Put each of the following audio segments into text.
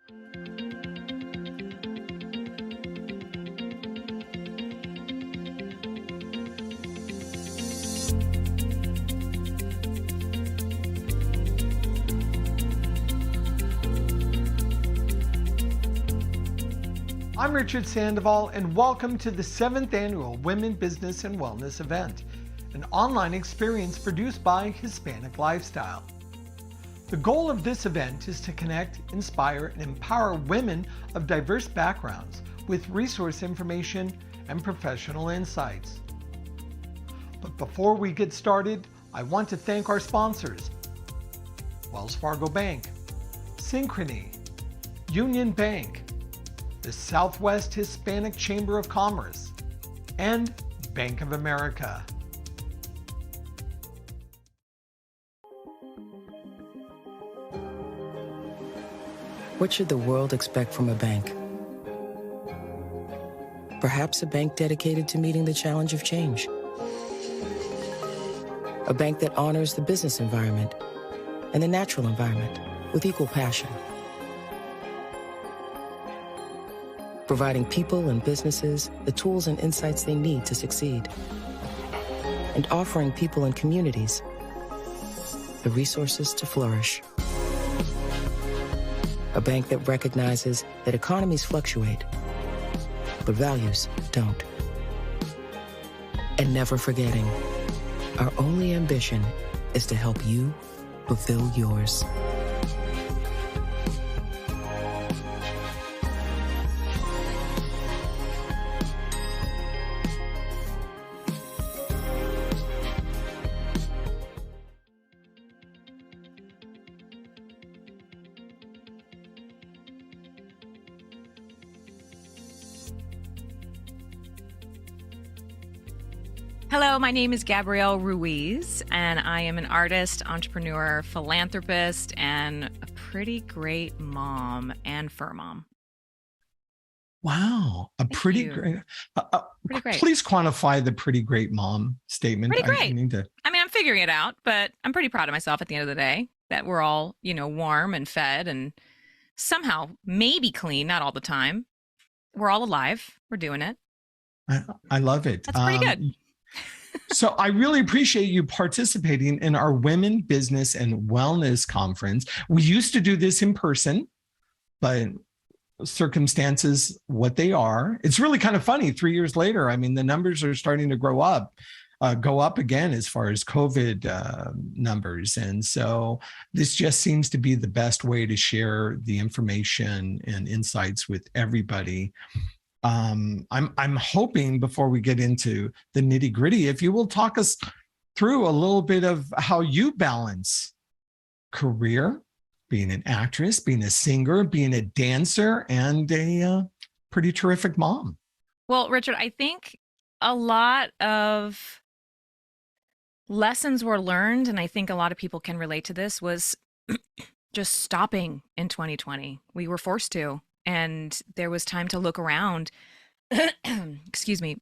I'm Richard Sandoval, and welcome to the 7th Annual Women Business and Wellness Event, an online experience produced by Hispanic Lifestyle. The goal of this event is to connect, inspire, and empower women of diverse backgrounds with resource information and professional insights. But before we get started, I want to thank our sponsors: Wells Fargo Bank, Synchrony, Union Bank, the Southwest Hispanic Chamber of Commerce, and Bank of America. What should the world expect from a bank? Perhaps a bank dedicated to meeting the challenge of change. A bank that honors the business environment and the natural environment with equal passion. Providing people and businesses the tools and insights they need to succeed. And offering people and communities the resources to flourish. A bank that recognizes that economies fluctuate, but values don't. And never forgetting, our only ambition is to help you fulfill yours. Hello, my name is Gabrielle Ruiz, and I am an artist, entrepreneur, philanthropist, and a pretty great mom and fur mom. Wow, pretty great. Pretty great. Please quantify the pretty great mom statement. Pretty great. I mean, I'm figuring it out, but I'm pretty proud of myself at the end of the day that we're all, warm and fed and somehow maybe clean, not all the time. We're all alive. We're doing it. I love it. That's pretty good. So I really appreciate you participating in our Women Business and Wellness Conference. We used to do this in person, but circumstances what they are. It's really kind of funny. 3 years later, I mean, the numbers are starting to go up again as far as COVID numbers. And so this just seems to be the best way to share the information and insights with everybody. I'm hoping before we get into the nitty gritty, if you will talk us through a little bit of how you balance career, being an actress, being a singer, being a dancer, and a pretty terrific mom. Well, Richard, I think a lot of lessons were learned, and I think a lot of people can relate to this, was just stopping in 2020. We were forced to. And there was time to look around. Excuse me.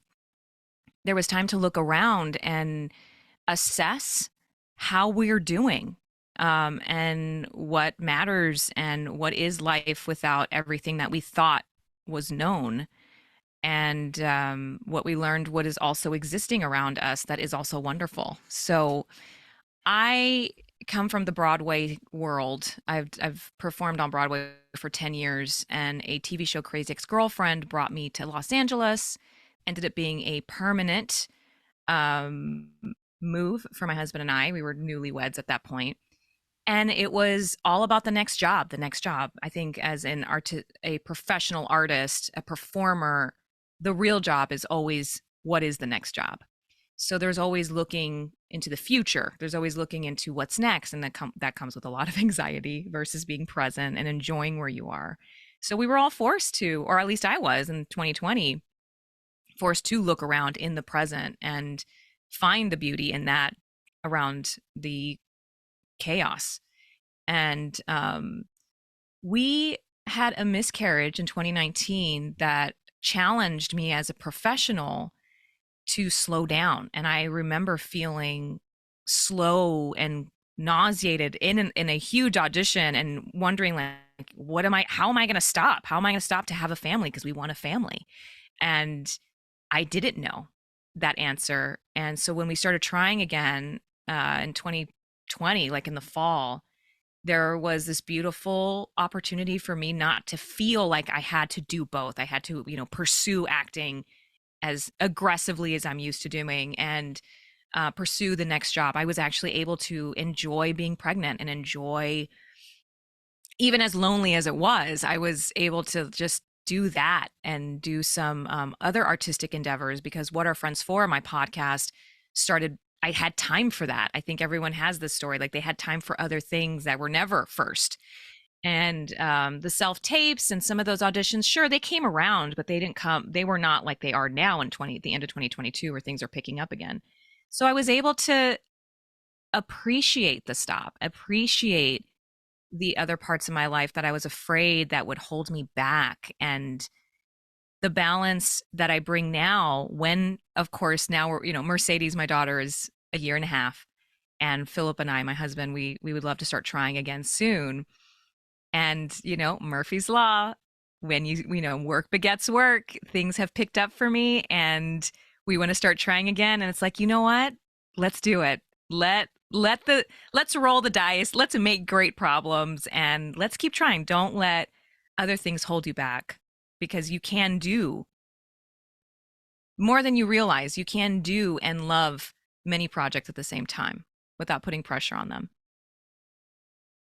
There was time to look around and assess how we're doing, and what matters and what is life without everything that we thought was known. And what we learned, what is also existing around us that is also wonderful. So I come from the Broadway world. I've performed on Broadway for 10 years, and a TV show, Crazy Ex-Girlfriend, brought me to Los Angeles. Ended up being a permanent move for my husband and I. We were newlyweds at that point. And it was all about the next job. I think as a professional artist, a performer, the real job is always, what is the next job? So there's always looking into the future. There's always looking into what's next. And that comes with a lot of anxiety versus being present and enjoying where you are. So we were all forced to, or at least I was in 2020, forced to look around in the present and find the beauty in that around the chaos. And we had a miscarriage in 2019 that challenged me as a professional to slow down. And I remember feeling slow and nauseated in a huge audition and wondering, like, how am I going to stop? How am I going to stop to have a family? Because we want a family. And I didn't know that answer. And so when we started trying again in 2020, like in the fall, there was this beautiful opportunity for me not to feel like I had to do both. I had to, pursue acting as aggressively as I'm used to doing and pursue the next job. I was actually able to enjoy being pregnant and enjoy, even as lonely as it was, I was able to just do that and do some other artistic endeavors, because What Are Friends For, my podcast, started, I had time for that. I think everyone has this story, like they had time for other things that were never first. And the self-tapes and some of those auditions, sure, they came around, but they were not like they are now in the end of 2022, where things are picking up again. So I was able to appreciate the stop, appreciate the other parts of my life that I was afraid that would hold me back, and the balance that I bring now, when, of course, now we're, Mercedes, my daughter, is a year and a half, and Philip and I, my husband, we would love to start trying again soon. And, Murphy's Law, when work begets work, things have picked up for me and we want to start trying again. And it's like, you know what? Let's do it. Let's roll the dice. Let's make great problems and let's keep trying. Don't let other things hold you back, because you can do more than you realize. You can do and love many projects at the same time without putting pressure on them.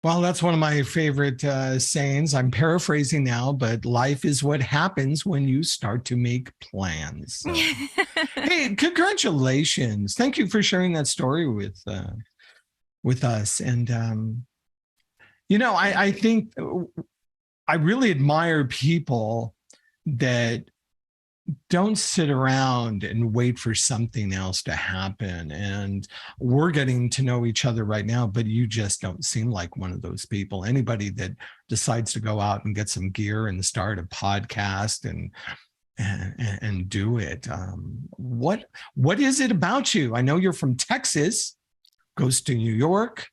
Well, that's one of my favorite sayings. I'm paraphrasing now, but life is what happens when you start to make plans. So. Hey, congratulations. Thank you for sharing that story with us. And, I think I really admire people that don't sit around and wait for something else to happen. And we're getting to know each other right now, but you just don't seem like one of those people. Anybody that decides to go out and get some gear and start a podcast and do it. What is it about you? I know you're from Texas, goes to New York,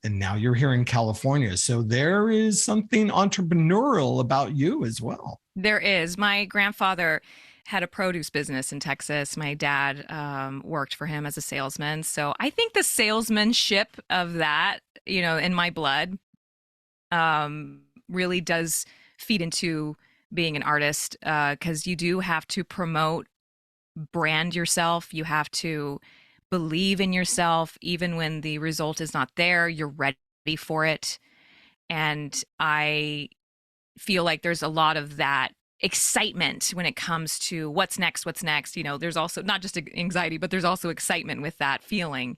and now you're here in California. So there is something entrepreneurial about you as well. There is. My grandfather had a produce business in Texas. My dad worked for him as a salesman. So I think the salesmanship of that, in my blood, really does feed into being an artist, because you do have to brand yourself. You have to believe in yourself. Even when the result is not there, you're ready for it. And I feel like there's a lot of that excitement when it comes to what's next. There's also not just anxiety, but there's also excitement with that feeling,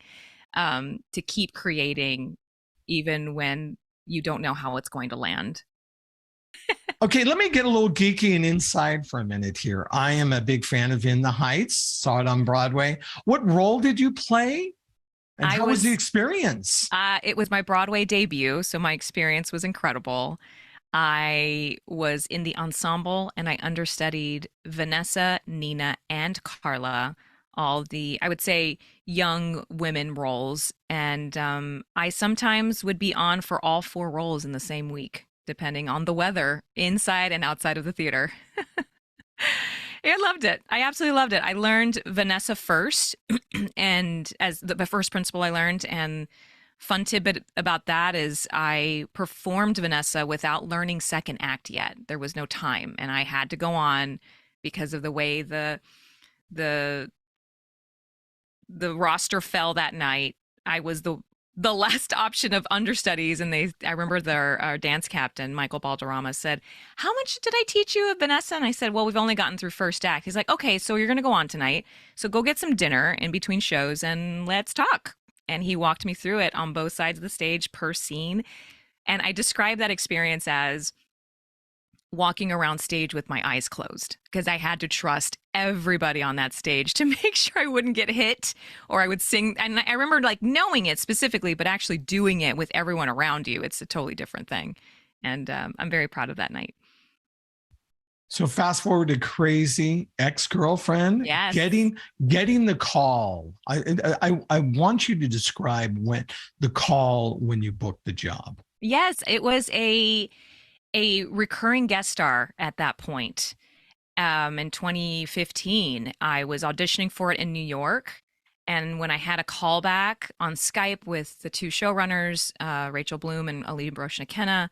to keep creating even when you don't know how it's going to land. Okay, let me get a little geeky and inside for a minute here. I am a big fan of In the Heights, saw it on Broadway. What role did you play? And how was the experience? It was my Broadway debut, so my experience was incredible. I was in the ensemble and I understudied Vanessa, Nina, and Carla, all the, I would say, young women roles. And I sometimes would be on for all 4 roles in the same week, depending on the weather, inside and outside of the theater. I loved it. I absolutely loved it. I learned Vanessa first, and as the first principal I learned, and fun tidbit about that is I performed Vanessa without learning second act yet. There was no time, and I had to go on because of the way the roster fell that night. I was the last option of understudies, and I remember our dance captain, Michael Balderrama, said, "How much did I teach you of Vanessa?" And I said, "Well, we've only gotten through first act." He's like, "Okay, so you're going to go on tonight. So go get some dinner in between shows and let's talk." And he walked me through it on both sides of the stage per scene. And I describe that experience as walking around stage with my eyes closed, because I had to trust everybody on that stage to make sure I wouldn't get hit or I would sing. And I remember knowing it specifically, but actually doing it with everyone around you. It's a totally different thing. And I'm very proud of that night. So fast forward to Crazy Ex-Girlfriend, yes. getting the call. I want you to describe when you booked the job. Yes, it was a recurring guest star at that point. In 2015, I was auditioning for it in New York. And when I had a callback on Skype with the two showrunners, Rachel Bloom and Ali Brosh-McKenna,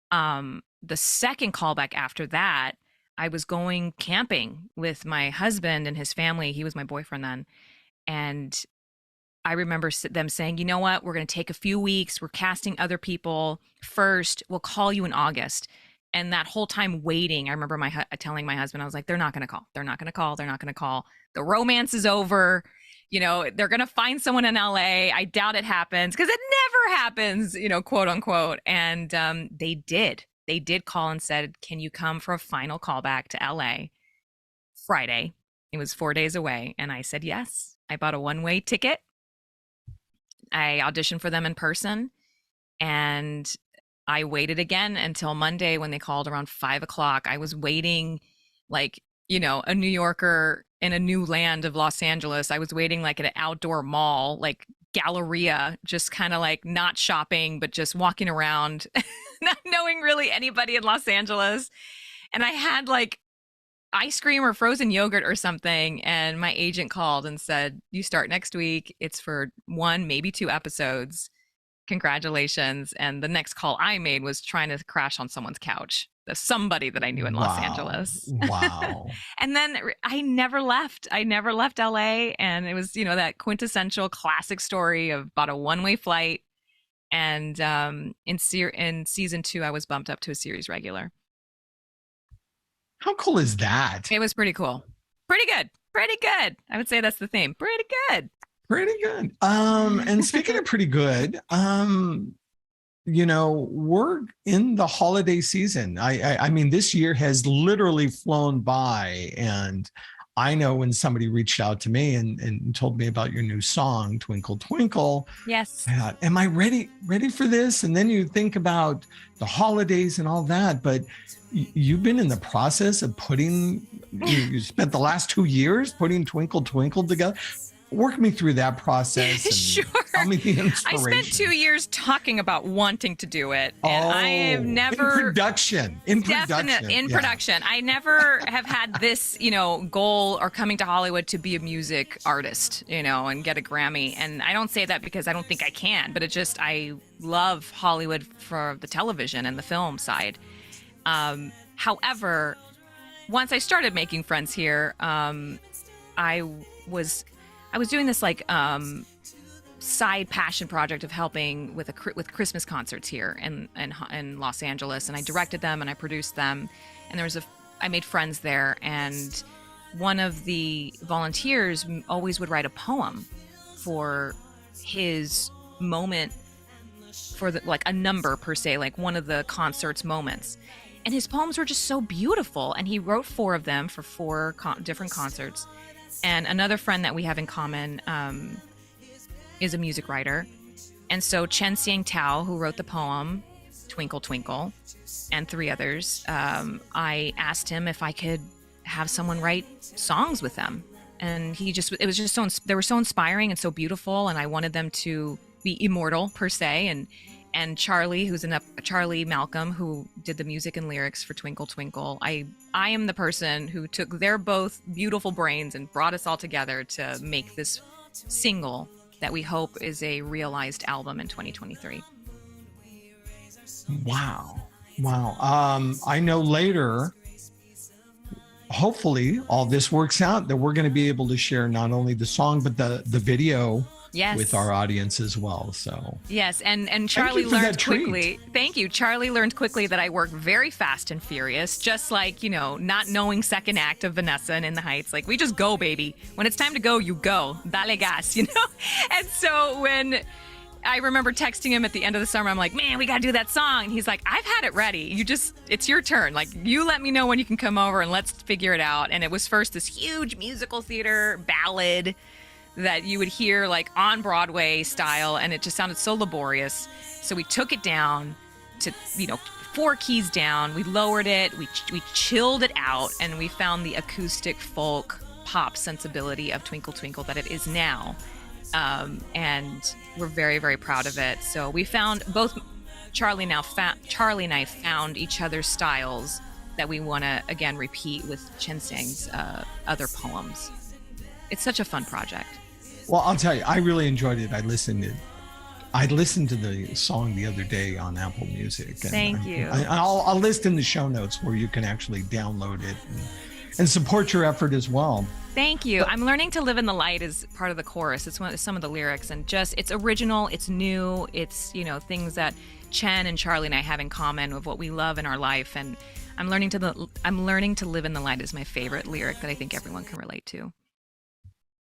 the second callback after that, I was going camping with my husband and his family. He was my boyfriend then. And I remember them saying, you know what, we're going to take a few weeks. We're casting other people first. We'll call you in August. And that whole time waiting, I remember telling my husband, I was like, they're not going to call. They're not going to call. They're not going to call. The romance is over. You know, they're going to find someone in LA. I doubt it happens because it never happens, you know, quote unquote. And they did. They did call and said, can you come for a final callback to LA Friday? It was 4 days away. And I said, yes. I bought a one-way ticket. I auditioned for them in person. And I waited again until Monday when they called around 5 o'clock. I was waiting like, you know, a New Yorker in a new land of Los Angeles. I was waiting like at an outdoor mall, like Galleria, just kind of like not shopping, but just walking around, not knowing really anybody in Los Angeles. And I had like ice cream or frozen yogurt or something. And my agent called and said, you start next week. It's for 1, maybe 2 episodes. Congratulations. And the next call I made was trying to crash on someone's couch. Somebody that I knew in Los Angeles. Wow. And then I never left. I never left LA. And it was, you know, that quintessential classic story of about a one-way flight. And in season 2, I was bumped up to a series regular. How cool is that? It was pretty cool. Pretty good. Pretty good. I would say that's the theme. Pretty good. Pretty good. And speaking of pretty good, you know, we're in the holiday season. I mean, this year has literally flown by, and I know when somebody reached out to me and told me about your new song, Twinkle Twinkle. Yes. I thought, am I ready for this? And then you think about the holidays and all that, but you've been in the process of you spent the last 2 years putting Twinkle Twinkle together. Work me through that process. And sure. Tell me the inspiration. I spent 2 years talking about wanting to do it. And I have never. In production. I never have had this, you know, goal or coming to Hollywood to be a music artist, you know, and get a Grammy. And I don't say that because I don't think I can, but I love Hollywood for the television and the film side. However, once I started making friends here, I was doing this like side passion project of helping with Christmas concerts here in Los Angeles, and I directed them and I produced them, and I made friends there, and one of the volunteers always would write a poem for his moment, for like a number per se, like one of the concert's moments. And his poems were just so beautiful, and he wrote 4 of them for 4 different concerts. And another friend that we have in common is a music writer. And so Chen Xiang Tao, who wrote the poem Twinkle Twinkle, and 3 others, I asked him if I could have someone write songs with them. And they were so inspiring and so beautiful, and I wanted them to be immortal per se. And Charlie, Charlie Malcolm, who did the music and lyrics for Twinkle Twinkle, I am the person who took their both beautiful brains and brought us all together to make this single that we hope is a realized album in 2023. Wow. I know later, hopefully all this works out, that we're going to be able to share not only the song, but the video. Yes. With our audience as well. So yes, and Charlie learned quickly. Thank you. Charlie learned quickly that I work very fast and furious, just like, you know, not knowing second act of Vanessa and In the Heights. Like, we just go, baby. When it's time to go, you go. Dale gas, you know? And so when I remember texting him at the end of the summer, I'm like, man, we got to do that song. And he's like, I've had it ready. It's your turn. Like, you let me know when you can come over and let's figure it out. And it was first this huge musical theater ballad that you would hear like on Broadway style, and it just sounded so laborious. So we took it down to, 4 keys down. We lowered it, we chilled it out, and we found the acoustic folk pop sensibility of Twinkle Twinkle that it is now. And we're very, very proud of it. So we found both Charlie and I found each other's styles that we want to again repeat with Chinsang's other poems. It's such a fun project. Well, I'll tell you, I really enjoyed it. I listened to the song the other day on Apple Music. And Thank you. I'll list in the show notes where you can actually download it and support your effort as well. Thank you. I'm learning to live in the light as part of the chorus. It's some of the lyrics, and just it's original, it's new, it's things that Chen and Charlie and I have in common of what we love in our life. And I'm learning to live in the light is my favorite lyric that I think everyone can relate to.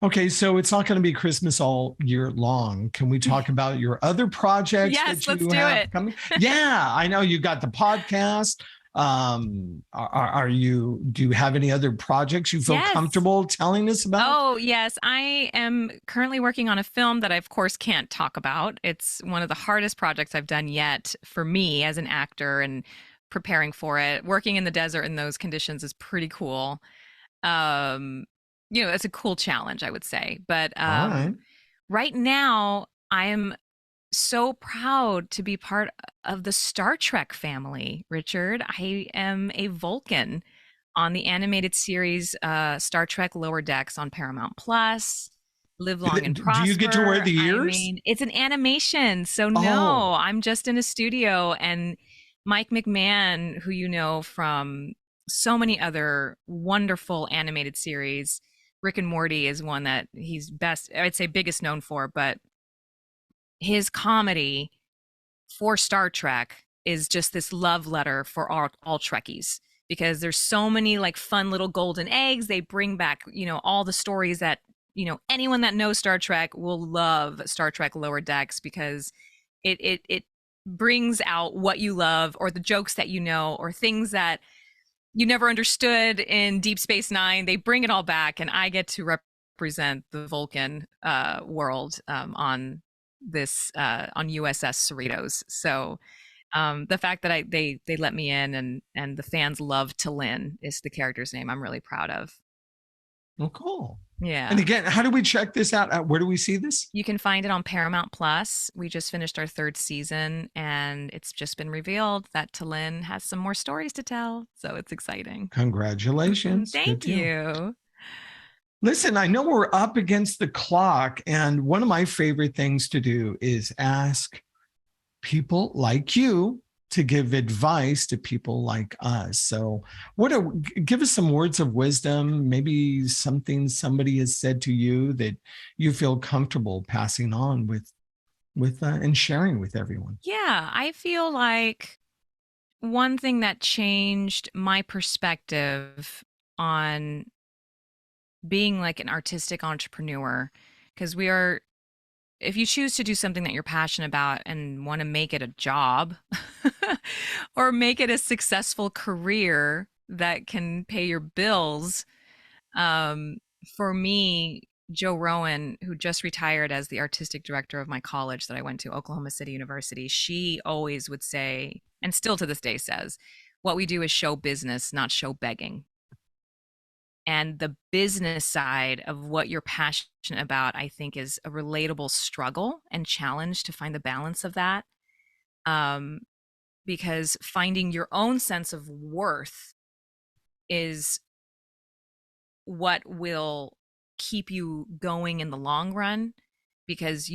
Okay, so it's not going to be Christmas all year long. Can we talk about your other projects? Yes, that you let's do have it. Coming? Yeah, I know you got the podcast. Do you have any other projects you feel comfortable telling us about? Oh, yes. I am currently working on a film that I, of course, can't talk about. It's one of the hardest projects I've done yet for me as an actor, and preparing for it. Working in the desert in those conditions is pretty cool. It's a cool challenge, I would say. But right now, I am so proud to be part of the Star Trek family, Richard. I am a Vulcan on the animated series Star Trek Lower Decks on Paramount Plus. Live long and prosper. Do you get to wear the ears? I mean, it's an animation, so no, I'm just in a studio. And Mike McMahon, who you know from so many other wonderful animated series, Rick and Morty is one that he's biggest known for, but his comedy for Star Trek is just this love letter for all Trekkies, because there's so many like fun little golden eggs. They bring back, all the stories that, anyone that knows Star Trek will love Star Trek Lower Decks, because it brings out what you love, or the jokes that or things that you never understood in Deep Space Nine. They bring it all back, and I get to represent the Vulcan world on USS Cerritos. So the fact that they let me in, and the fans love T'Lyn is the character's name, I'm really proud of. Oh, cool. Yeah. And again, how do we check this out? Where do we see this? You can find it on Paramount Plus. We just finished our 3rd season, and it's just been revealed that T'Lyn has some more stories to tell. So it's exciting. Congratulations. Thank you. Listen, I know we're up against the clock, and one of my favorite things to do is ask people like you to give advice to people like us. So give us some words of wisdom, maybe something somebody has said to you that you feel comfortable passing on with and sharing with everyone. Yeah, I feel like one thing that changed my perspective on being like an artistic entrepreneur, because if you choose to do something that you're passionate about and want to make it a job or make it a successful career that can pay your bills, for me, Joe Rowan, who just retired as the artistic director of my college that I went to, Oklahoma City University, she always would say, and still to this day says, what we do is show business, not show begging. And the business side of what you're passionate about, I think, is a relatable struggle and challenge to find the balance of that. Because finding your own sense of worth is what will keep you going in the long run, because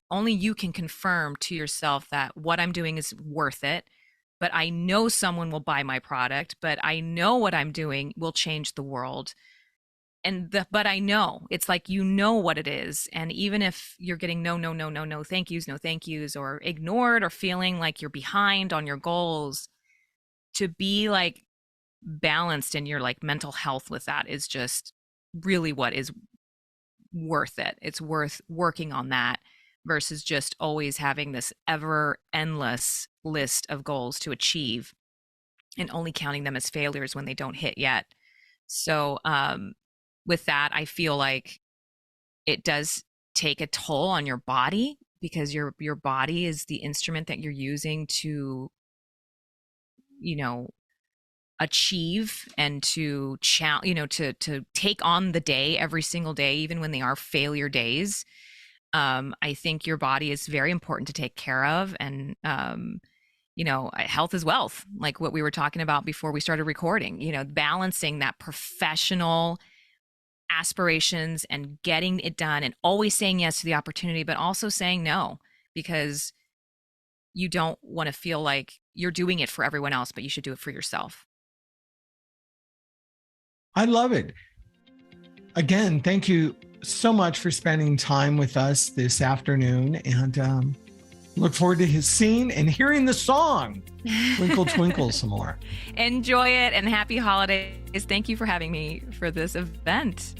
only you can confirm to yourself that what I'm doing is worth it. But I know someone will buy my product, but I know what I'm doing will change the world. But I know, it's like, what it is. And even if you're getting no thank yous, or ignored, or feeling like you're behind on your goals, to be like balanced in your like mental health with that is just really what is worth it. It's worth working on that, versus just always having this ever endless list of goals to achieve and only counting them as failures when they don't hit yet. So with that, I feel like it does take a toll on your body, because your body is the instrument that you're using to, achieve and to to take on the day every single day, even when they are failure days. I think your body is very important to take care of. And, health is wealth, like what we were talking about before we started recording, balancing that professional aspirations and getting it done and always saying yes to the opportunity, but also saying no, because you don't want to feel like you're doing it for everyone else, but you should do it for yourself. I love it. Again, thank you so much for spending time with us this afternoon, and look forward to seeing and hearing the song Twinkle Twinkle some more. Enjoy it and happy holidays. Thank you for having me for this event.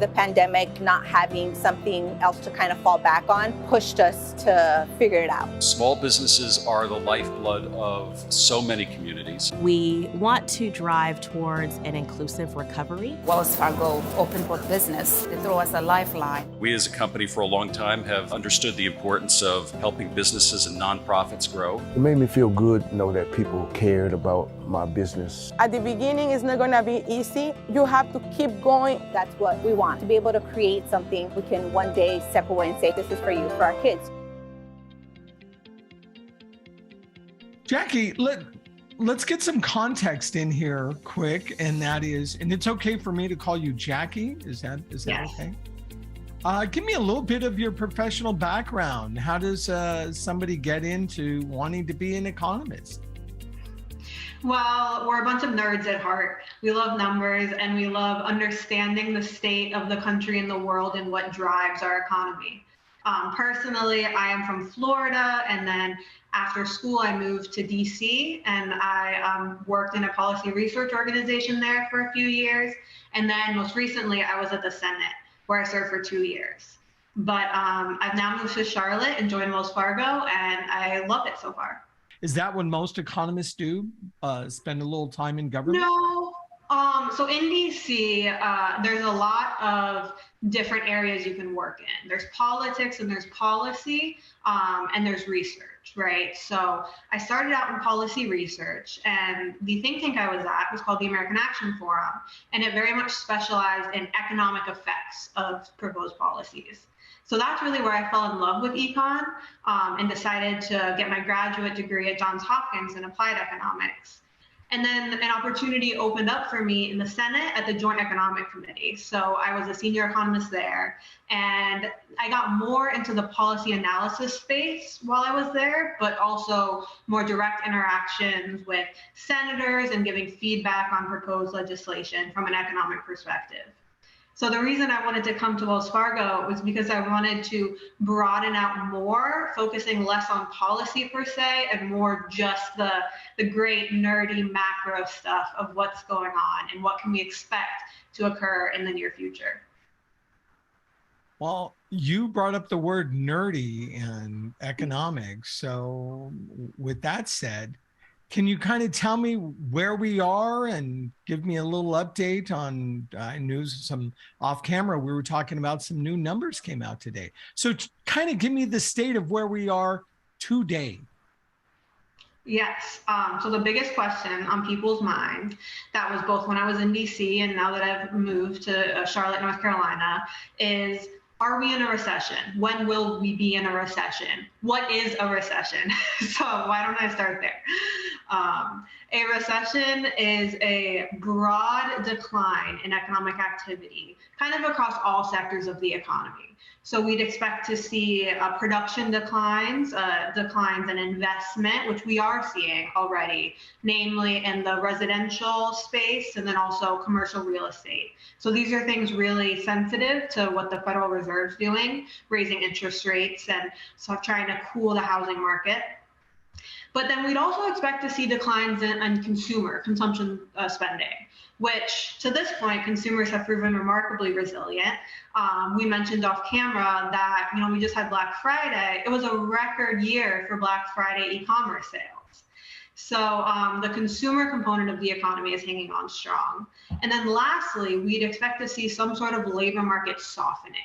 The pandemic, not having something else to kind of fall back on, pushed us to figure it out. Small businesses are the lifeblood of so many communities. We want to drive towards an inclusive recovery. Wells Fargo opened for business to throw us a lifeline. We as a company for a long time have understood the importance of helping businesses and nonprofits grow. It made me feel good to know that people cared about my business. At the beginning, it's not gonna be easy. You have to keep going. That's what we want, to be able to create something we can one day step away and say, this is for you, for our kids. Jackie, let's get some context in here quick, and that is, and it's okay for me to call you Jackie. Is that Yes. Okay? Give me a little bit of your professional background. How does somebody get into wanting to be an economist? Well, we're a bunch of nerds at heart. We love numbers and we love understanding the state of the country and the world and what drives our economy. Personally, I am from Florida, and then after school, I moved to DC, and I worked in a policy research organization there for a few years. And then most recently, I was at the Senate, where I served for 2 years. But I've now moved to Charlotte and joined Wells Fargo, and I love it so far. Is that what most economists do? Spend a little time in government? No. So in DC, there's a lot of different areas you can work in. There's politics and there's policy, and there's research, right? So I started out in policy research, and the think tank I was at was called the American Action Forum, and it very much specialized in economic effects of proposed policies. So that's really where I fell in love with econ, and decided to get my graduate degree at Johns Hopkins in applied economics. And then an opportunity opened up for me in the Senate at the Joint Economic Committee. So I was a senior economist there, and I got more into the policy analysis space while I was there, but also more direct interactions with senators and giving feedback on proposed legislation from an economic perspective. So the reason I wanted to come to Wells Fargo was because I wanted to broaden out more, focusing less on policy per se and more just the great nerdy macro stuff of what's going on and what can we expect to occur in the near future. Well, you brought up the word nerdy and economics. So with that said, can you kind of tell me where we are and give me a little update on, I knew some off camera, we were talking about some new numbers came out today. So kind of give me the state of where we are today. Yes. So the biggest question on people's mind, that was both when I was in DC and now that I've moved to Charlotte, North Carolina, is, are we in a recession? When will we be in a recession? What is a recession? So why don't I start there? A recession is a broad decline in economic activity, kind of across all sectors of the economy. So we'd expect to see production declines in investment, which we are seeing already, namely in the residential space and then also commercial real estate. So these are things really sensitive to what the Federal Reserve's doing, raising interest rates and so trying to cool the housing market. But then we'd also expect to see declines in consumer consumption spending, which to this point, consumers have proven remarkably resilient. We mentioned off camera that, we just had Black Friday. It was a record year for Black Friday e-commerce sales. So the consumer component of the economy is hanging on strong. And then lastly, we'd expect to see some sort of labor market softening.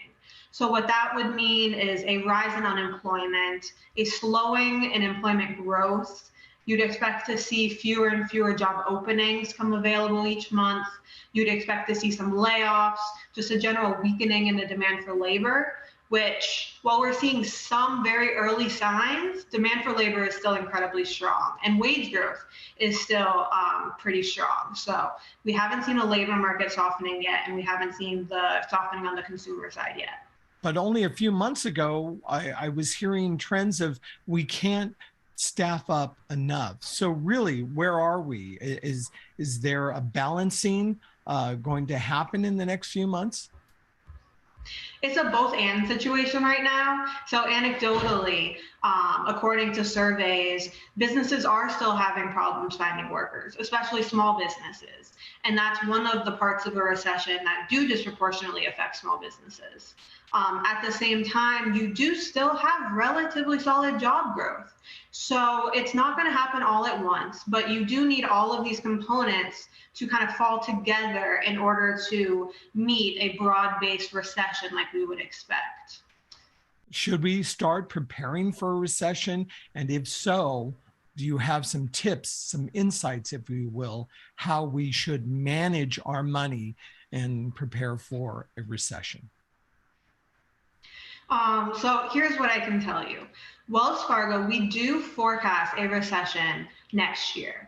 So what that would mean is a rise in unemployment, a slowing in employment growth, You'd expect to see fewer and fewer job openings come available each month. You'd expect to see some layoffs, just a general weakening in the demand for labor, which, while we're seeing some very early signs, demand for labor is still incredibly strong, and wage growth is still pretty strong. So we haven't seen a labor market softening yet, and we haven't seen the softening on the consumer side yet. But only a few months ago, I was hearing trends of we can't staff up enough. So really, where are we? Is there a balancing going to happen in the next few months? It's a both and situation right now. So anecdotally, according to surveys, businesses are still having problems finding workers, especially small businesses. And that's one of the parts of a recession that do disproportionately affect small businesses. At the same time, you do still have relatively solid job growth. So it's not going to happen all at once, but you do need all of these components to kind of fall together in order to meet a broad-based recession like we would expect. Should we start preparing for a recession? And if so, do you have some tips, some insights, if you will, how we should manage our money and prepare for a recession? So here's what I can tell you. Wells Fargo, we do forecast a recession next year.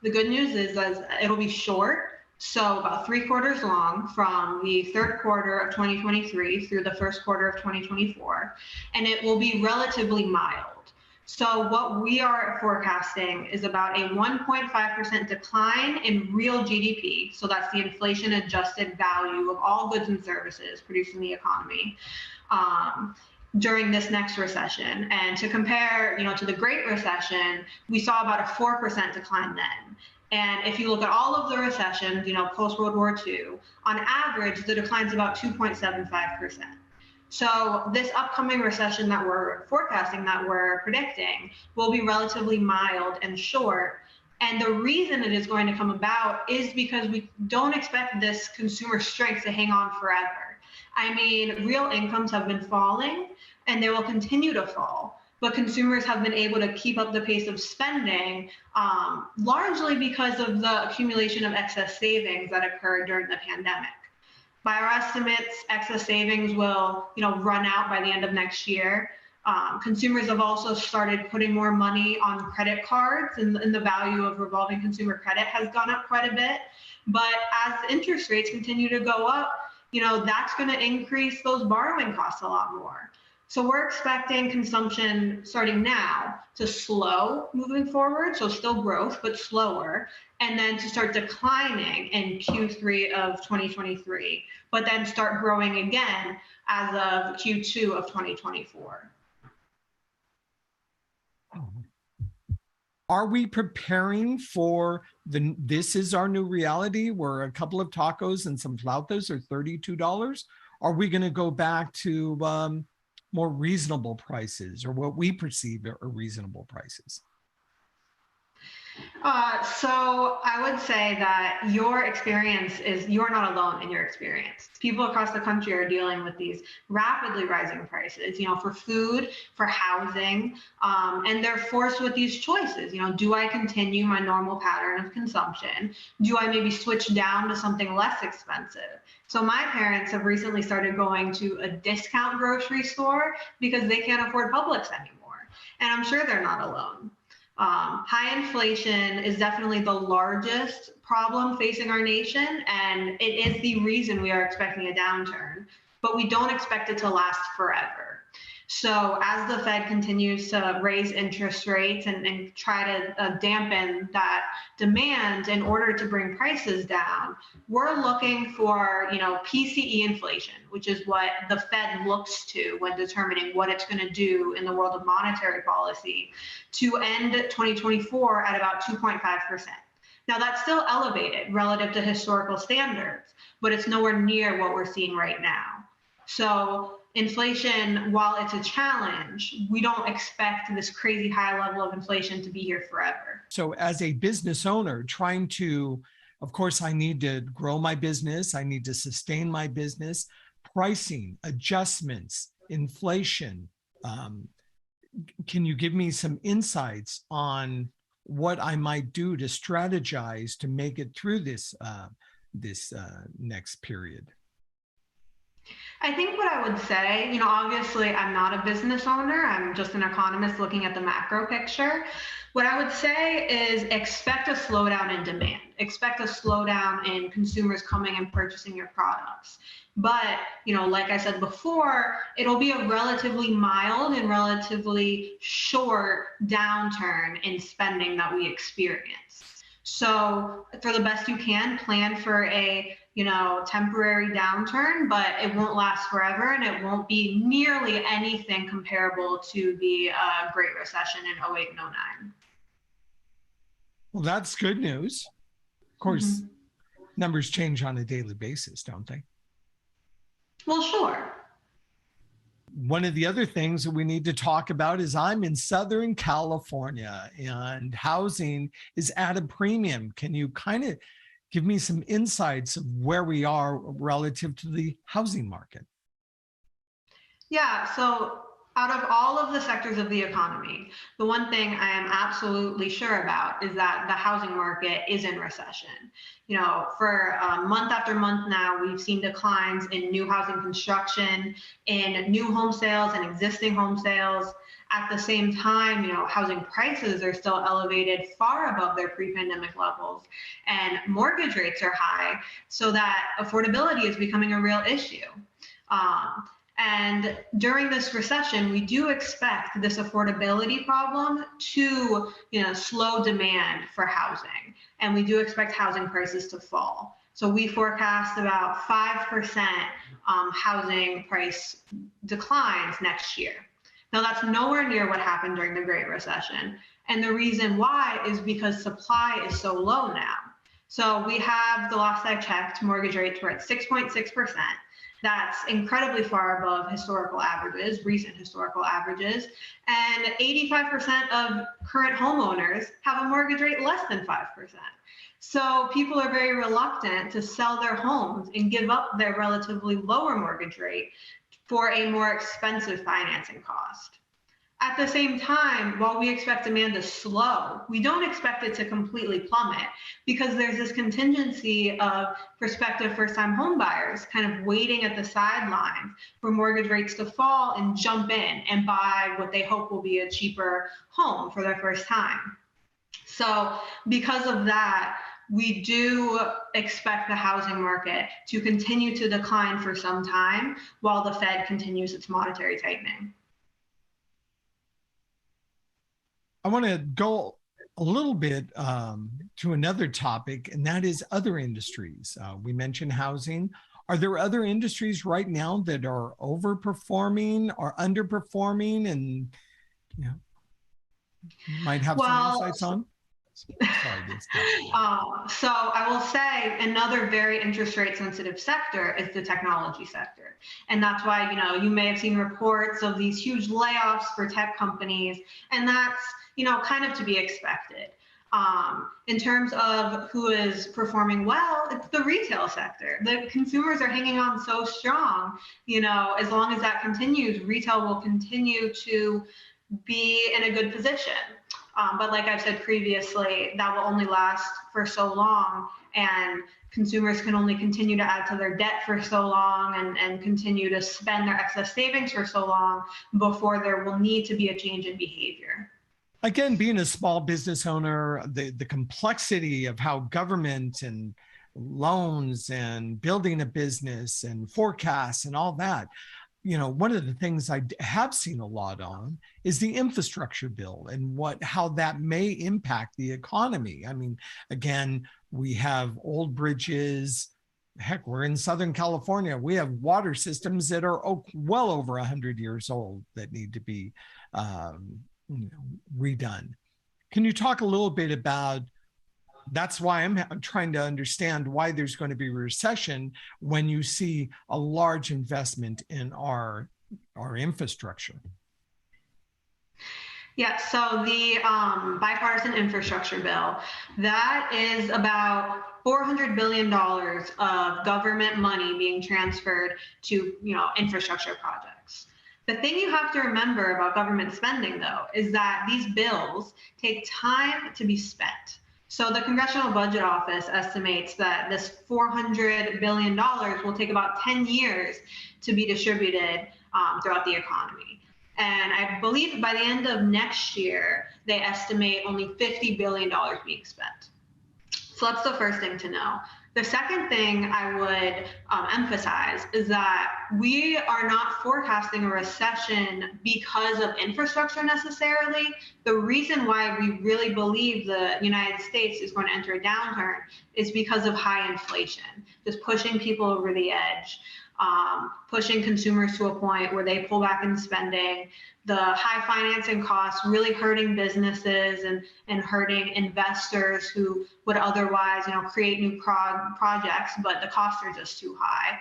The good news is it'll be short, so about 3 quarters long from the third quarter of 2023 through the first quarter of 2024, and it will be relatively mild. So what we are forecasting is about a 1.5% decline in real GDP. So that's the inflation adjusted value of all goods and services produced in the economy during this next recession. And to compare, to the Great Recession, we saw about a 4% decline then. And if you look at all of the recessions, post World War II, on average, the decline is about 2.75%. So this upcoming recession that we're forecasting, that we're predicting, will be relatively mild and short. And the reason it is going to come about is because we don't expect this consumer strength to hang on forever. I mean, real incomes have been falling and they will continue to fall, but consumers have been able to keep up the pace of spending, largely because of the accumulation of excess savings that occurred during the pandemic. By our estimates, excess savings will, run out by the end of next year. Consumers have also started putting more money on credit cards, and the value of revolving consumer credit has gone up quite a bit. But as interest rates continue to go up, that's going to increase those borrowing costs a lot more. So we're expecting consumption starting now to slow moving forward, so still growth, but slower, and then to start declining in Q3 of 2023, but then start growing again as of Q2 of 2024. Are we preparing for this is our new reality where a couple of tacos and some flautas are $32? Are we going to go back to more reasonable prices, or what we perceive are reasonable prices? So I would say that your experience is, you're not alone in your experience. People across the country are dealing with these rapidly rising prices, for food, for housing, and they're forced with these choices. Do I continue my normal pattern of consumption? Do I maybe switch down to something less expensive? So my parents have recently started going to a discount grocery store because they can't afford Publix anymore. And I'm sure they're not alone. High inflation is definitely the largest problem facing our nation, and it is the reason we are expecting a downturn, but we don't expect it to last forever. So as the Fed continues to raise interest rates and try to dampen that demand in order to bring prices down, we're looking for, PCE inflation, which is what the Fed looks to when determining what it's going to do in the world of monetary policy, to end 2024 at about 2.5%. Now that's still elevated relative to historical standards, but it's nowhere near what we're seeing right now. So inflation, while it's a challenge, we don't expect this crazy high level of inflation to be here forever. So as a business owner trying to, of course, I need to grow my business, I need to sustain my business, pricing, adjustments, inflation, can you give me some insights on what I might do to strategize to make it through this next period? I think what I would say, obviously I'm not a business owner, I'm just an economist looking at the macro picture. What I would say is expect a slowdown in demand, expect a slowdown in consumers coming and purchasing your products. But, like I said before, it'll be a relatively mild and relatively short downturn in spending that we experience. So for the best you can, plan for a temporary downturn, but it won't last forever, and it won't be nearly anything comparable to the Great Recession in 08 and 09. Well, that's good news. Of course, numbers change on a daily basis, don't they? Well, sure. One of the other things that we need to talk about is I'm in Southern California and housing is at a premium. Can you kind of give me some insights of where we are relative to the housing market? Yeah, so out of all of the sectors of the economy, the one thing I am absolutely sure about is that the housing market is in recession. For month after month now, we've seen declines in new housing construction, in new home sales and existing home sales. At the same time, housing prices are still elevated far above their pre-pandemic levels, and mortgage rates are high, so that affordability is becoming a real issue. And during this recession, we do expect this affordability problem to, slow demand for housing, and we do expect housing prices to fall. So we forecast about 5% housing price declines next year. Now, that's nowhere near what happened during the Great Recession. And the reason why is because supply is so low now. So we have, the last I checked, mortgage rates were at 6.6%. That's incredibly far above historical averages, recent historical averages. And 85% of current homeowners have a mortgage rate less than 5%. So people are very reluctant to sell their homes and give up their relatively lower mortgage rate for a more expensive financing cost. At the same time, while we expect demand to slow, we don't expect it to completely plummet, because there's this contingency of prospective first-time home buyers kind of waiting at the sidelines for mortgage rates to fall and jump in and buy what they hope will be a cheaper home for their first time. So because of that, we do expect the housing market to continue to decline for some time while the Fed continues its monetary tightening. I want to go a little bit to another topic, and that is other industries. We mentioned housing. Are there other industries right now that are overperforming or underperforming, and might have some insights on? So I will say another very interest rate sensitive sector is the technology sector. And that's why, you may have seen reports of these huge layoffs for tech companies, and that's, kind of to be expected. In terms of who is performing well, it's the retail sector. The consumers are hanging on so strong. As long as that continues, retail will continue to be in a good position. But like I've said previously, that will only last for so long, and consumers can only continue to add to their debt for so long and continue to spend their excess savings for so long before there will need to be a change in behavior. Again, being a small business owner, the complexity of how government and loans and building a business and forecasts and all that, one of the things I have seen a lot on is the infrastructure bill and how that may impact the economy. I mean, again, we have old bridges. Heck, we're in Southern California. We have water systems that are well over 100 years old that need to be redone. Can you talk a little bit about, that's why I'm trying to understand why there's going to be a recession when you see a large investment in our infrastructure? Yeah, so the bipartisan infrastructure bill, that is about $400 billion of government money being transferred to, infrastructure projects. The thing you have to remember about government spending, though, is that these bills take time to be spent. So the Congressional Budget Office estimates that this $400 billion will take about 10 years to be distributed throughout the economy. And I believe by the end of next year, they estimate only $50 billion being spent. So that's the first thing to know. The second thing I would emphasize is that we are not forecasting a recession because of infrastructure necessarily. The reason why we really believe the United States is going to enter a downturn is because of high inflation, just pushing people over the edge, pushing consumers to a point where they pull back in spending, the high financing costs really hurting businesses and hurting investors who would otherwise, create new projects, but the costs are just too high.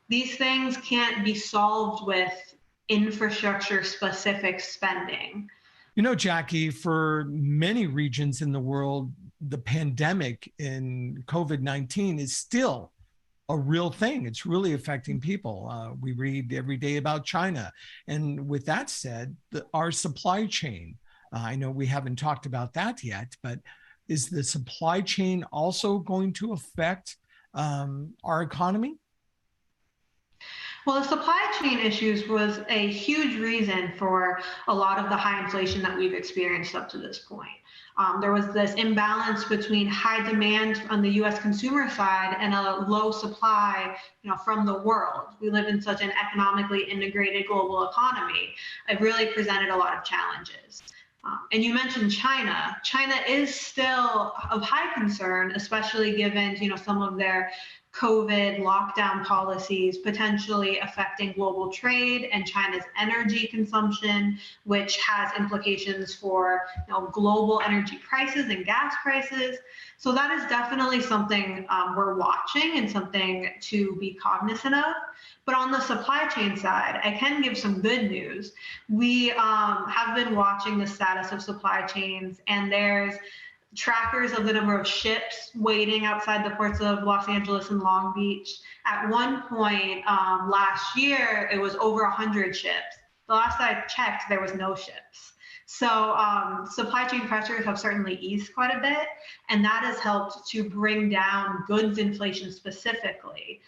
These things can't be solved with infrastructure specific spending. Jackie, for many regions in the world, the pandemic in COVID-19 is still a real thing. It's really affecting people. We read every day about China. And with that said, our supply chain, I know we haven't talked about that yet, but is the supply chain also going to affect our economy? Well, the supply chain issues was a huge reason for a lot of the high inflation that we've experienced up to this point. There was this imbalance between high demand on the U.S. consumer side and a low supply, from the world. We live in such an economically integrated global economy. It really presented a lot of challenges. And you mentioned China. China is still of high concern, especially given, some of their COVID lockdown policies potentially affecting global trade and China's energy consumption, which has implications for global energy prices and gas prices. So that is definitely something we're watching and something to be cognizant of. But on the supply chain side, I can give some good news. We have been watching the status of supply chains, and there's trackers of the number of ships waiting outside the ports of Los Angeles and Long Beach. At one point last year, it was over 100 ships. The last I checked, there was no ships. So supply chain pressures have certainly eased quite a bit, and that has helped to bring down goods inflation specifically.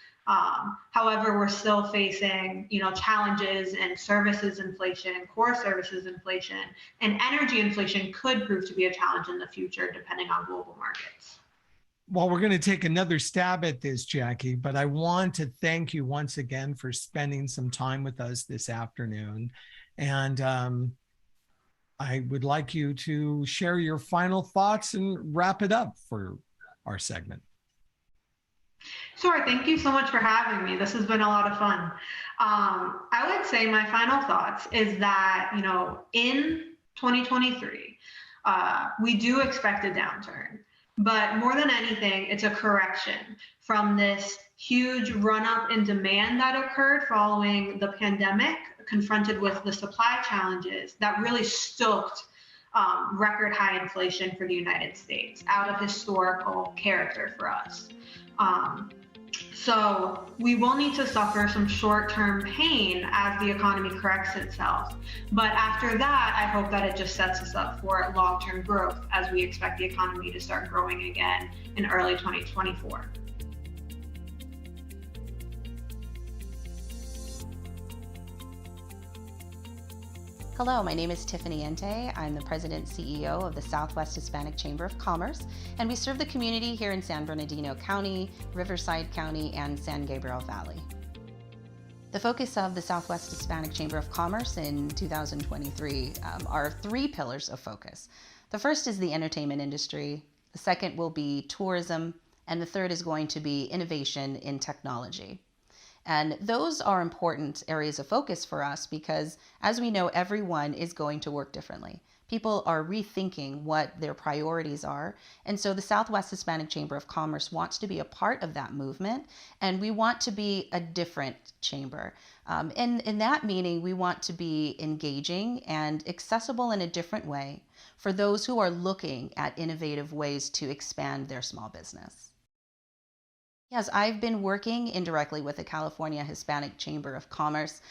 However, we're still facing, challenges in services inflation, core services inflation, and energy inflation could prove to be a challenge in the future, depending on global markets. Well, we're going to take another stab at this, Jackie, but I want to thank you once again for spending some time with us this afternoon. And I would like you to share your final thoughts and wrap it up for our segment. Sure. Thank you so much for having me. This has been a lot of fun. I would say my final thoughts is that, in 2023, we do expect a downturn, but more than anything, it's a correction from this huge run up in demand that occurred following the pandemic, confronted with the supply challenges that really stoked record high inflation for the United States out of historical character for us. So we will need to suffer some short-term pain as the economy corrects itself. But after that, I hope that it just sets us up for long-term growth as we expect the economy to start growing again in early 2024. Hello, my name is Tiffany Ente. I'm the President and CEO of the Southwest Hispanic Chamber of Commerce, and we serve the community here in San Bernardino County, Riverside County, and San Gabriel Valley. The focus of the Southwest Hispanic Chamber of Commerce in 2023 are three pillars of focus. The first is the entertainment industry, the second will be tourism, and the third is going to be innovation in technology. And those are important areas of focus for us because, as we know, everyone is going to work differently. People are rethinking what their priorities are. And so the Southwest Hispanic Chamber of Commerce wants to be a part of that movement, and we want to be a different chamber. In that meaning, we want to be engaging and accessible in a different way for those who are looking at innovative ways to expand their small business. Yes, I've been working indirectly with the California Hispanic Chamber of Commerce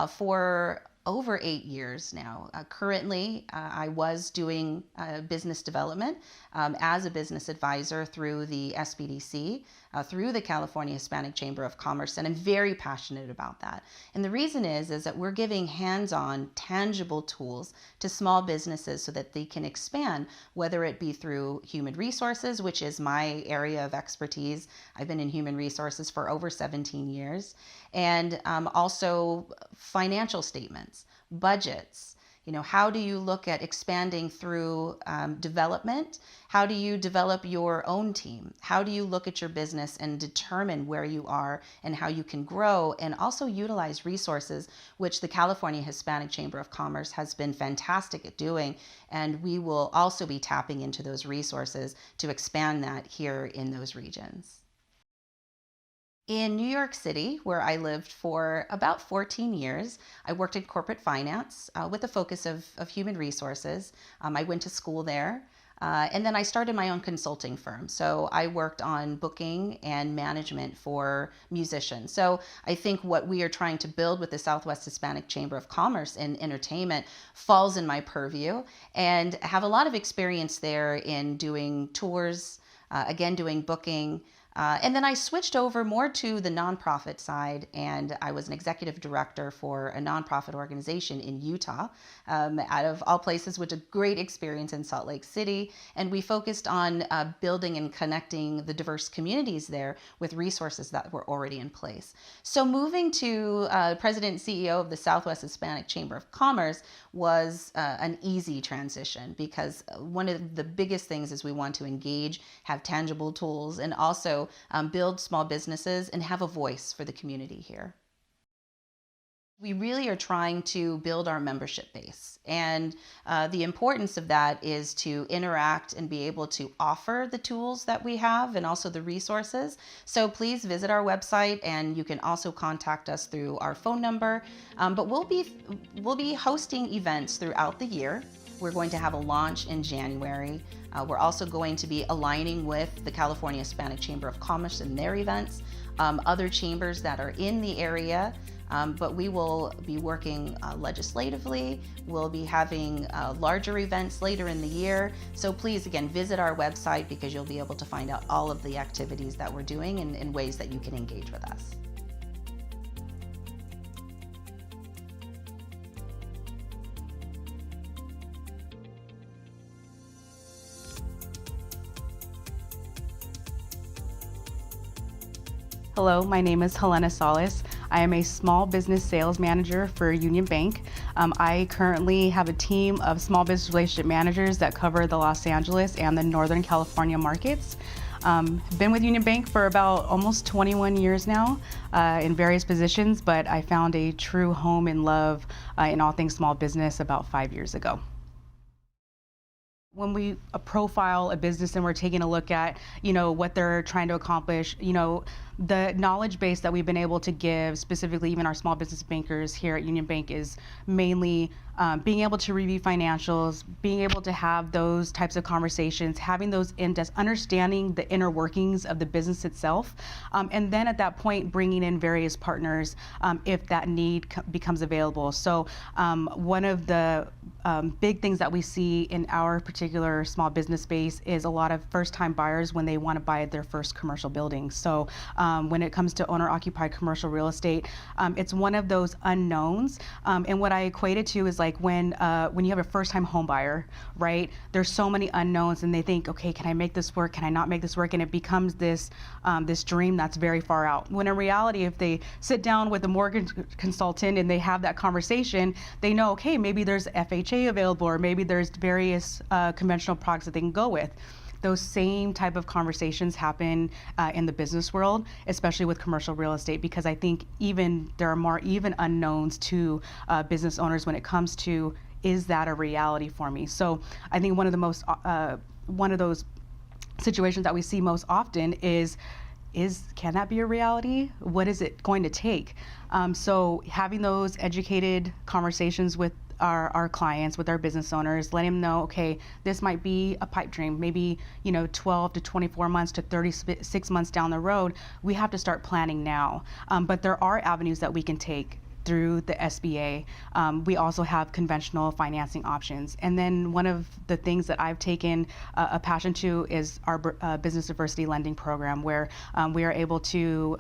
for over 8 years now. Currently, I was doing business development as a business advisor through the SBDC, through the California Hispanic Chamber of Commerce, and I'm very passionate about that. And the reason is that we're giving hands-on, tangible tools to small businesses so that they can expand, whether it be through human resources, which is my area of expertise. I've been in human resources for over 17 years, and also financial statements, budgets. You know, how do you look at expanding through development? How do you develop your own team? How do you look at your business and determine where you are and how you can grow, and also utilize resources, which the California Hispanic Chamber of Commerce has been fantastic at doing. And we will also be tapping into those resources to expand that here in those regions. In New York City, where I lived for about 14 years, I worked in corporate finance with a focus of human resources. I went to school there. And then I started my own consulting firm. So I worked on booking and management for musicians. So I think what we are trying to build with the Southwest Hispanic Chamber of Commerce and entertainment falls in my purview, and have a lot of experience there in doing tours, again, doing booking. And then I switched over more to the nonprofit side, and I was an executive director for a nonprofit organization in Utah, out of all places, which is a great experience in Salt Lake City. And we focused on building and connecting the diverse communities there with resources that were already in place. So moving to President and CEO of the Southwest Hispanic Chamber of Commerce was an easy transition, because one of the biggest things is we want to engage, have tangible tools, and also build small businesses and have a voice for the community here. We really are trying to build our membership base, and the importance of that is to interact and be able to offer the tools that we have and also the resources. So please visit our website, and you can also contact us through our phone number. But we'll be hosting events throughout the year. We're going to have a launch in January. We're also going to be aligning with the California Hispanic Chamber of Commerce and their events, other chambers that are in the area. But we will be working legislatively. We'll be having larger events later in the year. So please, again, visit our website, because you'll be able to find out all of the activities that we're doing and ways that you can engage with us. Hello, my name is Helena Salas. I am a small business sales manager for Union Bank. I currently have a team of small business relationship managers that cover the Los Angeles and the Northern California markets. Been with Union Bank for about almost 21 years now in various positions, but I found a true home and love in all things small business about 5 years ago. When we profile a business and we're taking a look at, what they're trying to accomplish, the knowledge base that we've been able to give, specifically even our small business bankers here at Union Bank, is mainly being able to review financials, being able to have those types of conversations, having those in-depth, understanding the inner workings of the business itself, and then at that point bringing in various partners if that need becomes available. So one of the big things that we see in our particular small business space is a lot of first-time buyers when they want to buy their first commercial building. So when it comes to owner-occupied commercial real estate, it's one of those unknowns. And what I equate it to is like when you have a first-time home buyer, right? There's so many unknowns, and they think, okay, can I make this work? Can I not make this work? And it becomes this this dream that's very far out. When in reality, if they sit down with a mortgage consultant and they have that conversation, they know, okay, maybe there's FHA available, or maybe there's various conventional products that they can go with. Those same type of conversations happen in the business world, especially with commercial real estate, because I think there are more unknowns to business owners when it comes to, is that a reality for me? So I think one of those situations that we see most often is can that be a reality? What is it going to take? So having those educated conversations with our clients, with our business owners, letting them know, okay, this might be a pipe dream, maybe 12 to 24 months to 36 months down the road. We have to start planning now. But there are avenues that we can take through the SBA. We also have conventional financing options. And then one of the things that I've taken a passion to is our business diversity lending program, where we are able to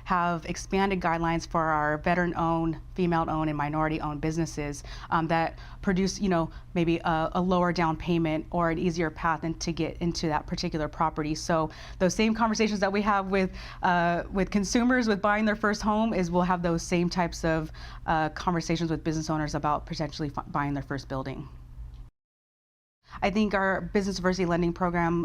have expanded guidelines for our veteran-owned, female-owned, and minority-owned businesses that produce, maybe a lower down payment or an easier path to get into that particular property. So those same conversations that we have with consumers with buying their first home, is we'll have those same types of conversations with business owners about potentially buying their first building. I think our business diversity lending program,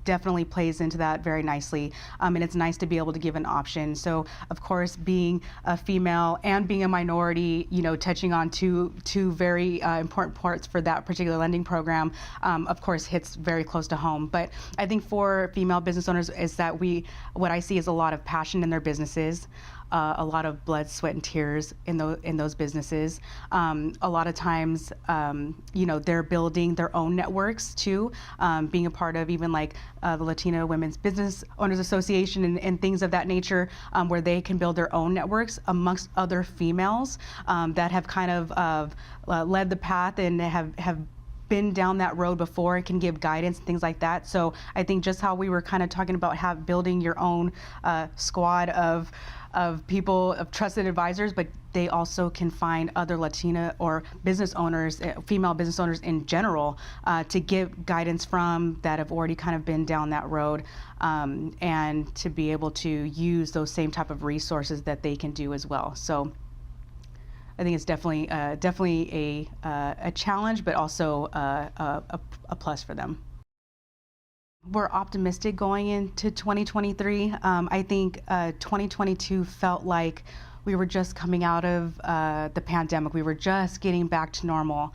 definitely plays into that very nicely. And it's nice to be able to give an option. So, of course, being a female and being a minority, touching on two very important parts for that particular lending program, of course, hits very close to home. But I think for female business owners is that what I see is a lot of passion in their businesses. A lot of blood, sweat, and tears in those businesses. A lot of times, they're building their own networks too, being a part of even like the Latina Women's Business Owners Association and things of that nature, where they can build their own networks amongst other females that have kind of led the path and have been down that road before and can give guidance and things like that. So I think just how we were kind of talking about building your own squad of people, of trusted advisors, but they also can find other Latina or business owners, female business owners in general, to give guidance from that have already kind of been down that road, and to be able to use those same type of resources that they can do as well. So I think it's definitely a challenge, but also a plus for them. We're optimistic going into 2023. I think 2022 felt like we were just coming out of the pandemic. We were just getting back to normal.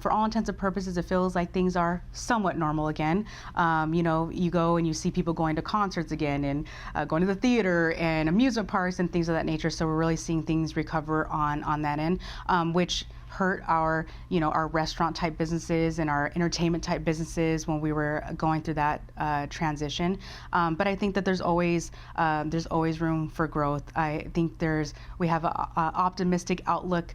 For all intents and purposes, it feels like things are somewhat normal again. You go and you see people going to concerts again and going to the theater and amusement parks and things of that nature. So we're really seeing things recover on that end, which hurt our restaurant type businesses and our entertainment type businesses when we were going through that transition. But I think that there's always room for growth. I think we have an optimistic outlook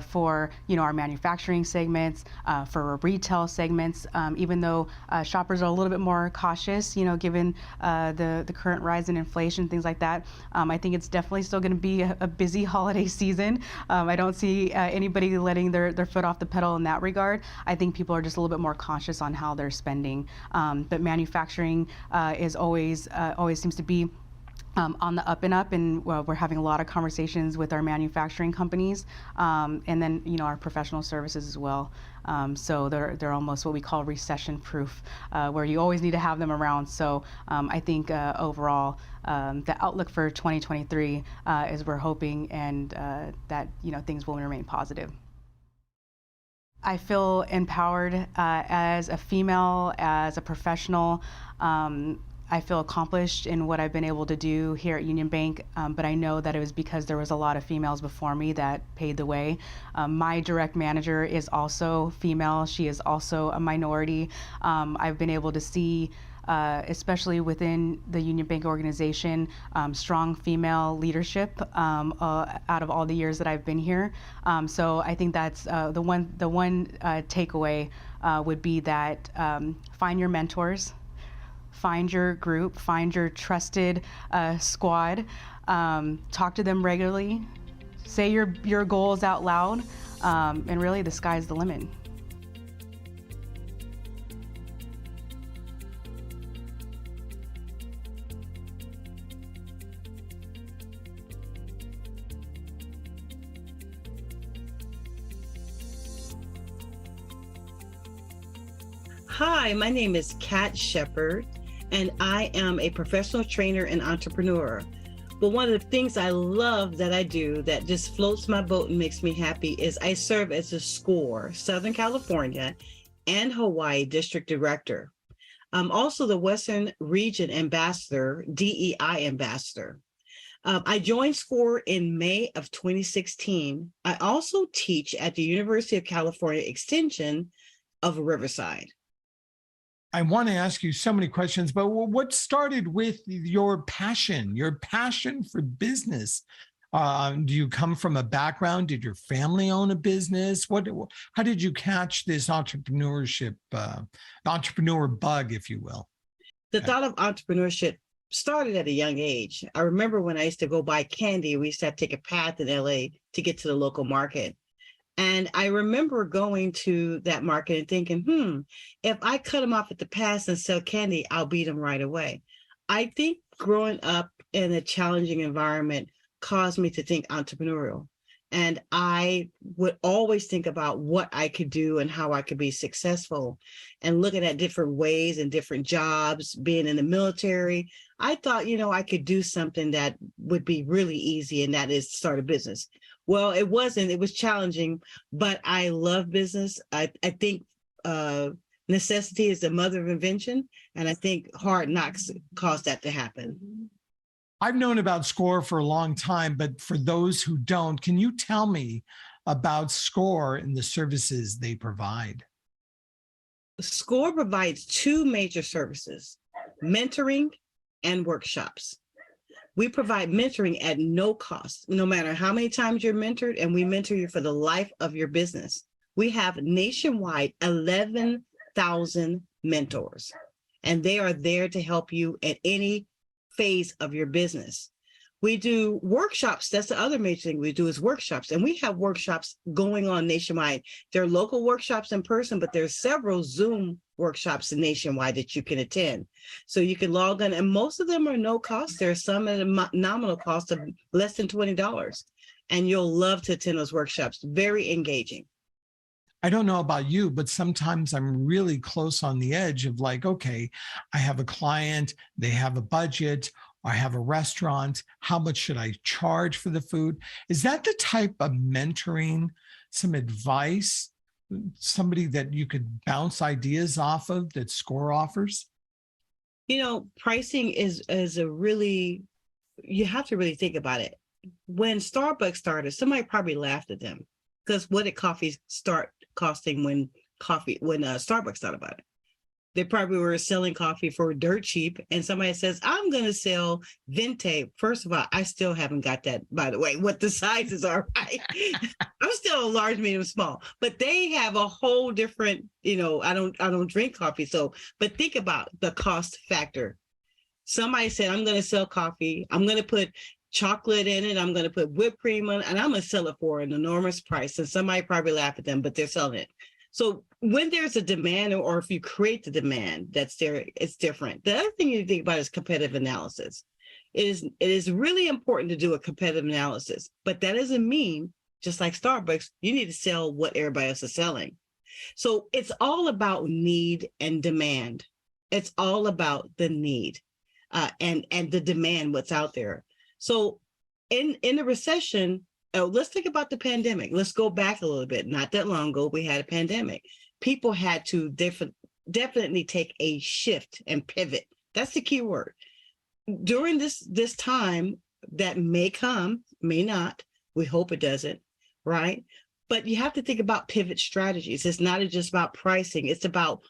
for our manufacturing segments, for our retail segments, even though shoppers are a little bit more cautious, given the current rise in inflation, things like that. I think it's definitely still going to be a busy holiday season. I don't see anybody letting their foot off the pedal in that regard. I think people are just a little bit more conscious on how they're spending. But manufacturing is always seems to be on the up and up, and we're having a lot of conversations with our manufacturing companies, and then our professional services as well. So they're almost what we call recession-proof, where you always need to have them around. So I think overall, the outlook for 2023 is we're hoping and that things will remain positive. I feel empowered as a female, as a professional. I feel accomplished in what I've been able to do here at Union Bank, but I know that it was because there was a lot of females before me that paved the way. My direct manager is also female. She is also a minority. I've been able to see, especially within the Union Bank organization, strong female leadership out of all the years that I've been here. So I think that's the one takeaway would be that find your mentors, find your group, find your trusted squad, talk to them regularly, say your goals out loud, and really the sky's the limit. Hi, my name is Kat Shepard, and I am a professional trainer and entrepreneur. But one of the things I love that I do that just floats my boat and makes me happy is I serve as a SCORE, Southern California and Hawaii District Director. I'm also the Western Region Ambassador, DEI Ambassador. I joined SCORE in May of 2016. I also teach at the University of California Extension of Riverside. I want to ask you so many questions, but what started with your passion for business? Do you come from a background? Did your family own a business? How did you catch this entrepreneur bug, if you will? The thought of entrepreneurship started at a young age. I remember when I used to go buy candy, we used to have to take a path in LA to get to the local market. And I remember going to that market and thinking, if I cut them off at the pass and sell candy, I'll beat them right away. I think growing up in a challenging environment caused me to think entrepreneurial. And I would always think about what I could do and how I could be successful. And looking at different ways and different jobs, being in the military, I thought, I could do something that would be really easy, and that is start a business. Well, it wasn't. It was challenging, but I love business. I think necessity is the mother of invention, and I think hard knocks caused that to happen. I've known about SCORE for a long time, but for those who don't, can you tell me about SCORE and the services they provide? SCORE provides two major services: mentoring and workshops. We provide mentoring at no cost, no matter how many times you're mentored, and we mentor you for the life of your business. We have nationwide 11,000 mentors, and they are there to help you at any phase of your business. We do workshops. That's the other major thing we do is workshops. And we have workshops going on nationwide. There are local workshops in person, but there's several Zoom workshops nationwide that you can attend. So you can log on, and most of them are no cost. There are some at a nominal cost of less than $20. And you'll love to attend those workshops. Very engaging. I don't know about you, but sometimes I'm really close on the edge of like, okay, I have a client, they have a budget, I have a restaurant. How much should I charge for the food? Is that the type of mentoring, some advice, somebody that you could bounce ideas off of that SCORE offers? Pricing is a really, you have to really think about it. When Starbucks started, somebody probably laughed at them, because what did coffee start costing when Starbucks thought about it? They probably were selling coffee for dirt cheap, and somebody says, I'm going to sell Venti. First of all, I still haven't got that, by the way, what the sizes are, right? I'm still a large, medium, small, but they have a whole different, I don't drink coffee. But think about the cost factor. Somebody said, I'm going to sell coffee. I'm going to put chocolate in it. I'm going to put whipped cream on it, and I'm going to sell it for an enormous price. And somebody probably laughed at them, but they're selling it. So when there's a demand, or if you create the demand that's there, it's different. The other thing you think about is competitive analysis. It is really important to do a competitive analysis, but that doesn't mean, just like Starbucks, you need to sell what everybody else is selling. So it's all about need and demand. It's all about the need and the demand, what's out there. So in the recession, let's think about the pandemic. Let's go back a little bit. Not that long ago, we had a pandemic. People had to definitely take a shift and pivot. That's the key word. During this time that may come, may not, we hope it doesn't, right? But you have to think about pivot strategies. It's not just about pricing. It's about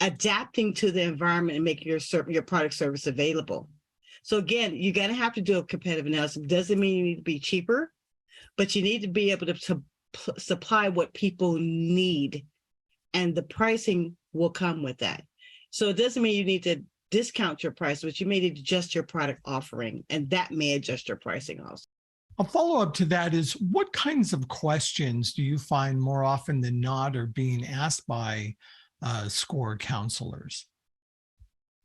adapting to the environment and making your product service available. So again, you're going to have to do a competitive analysis. Doesn't mean you need to be cheaper, but you need to be able to supply what people need, and the pricing will come with that. So it doesn't mean you need to discount your price, but you may need to adjust your product offering, and that may adjust your pricing also. A follow-up to that is, what kinds of questions do you find more often than not are being asked by SCORE counselors?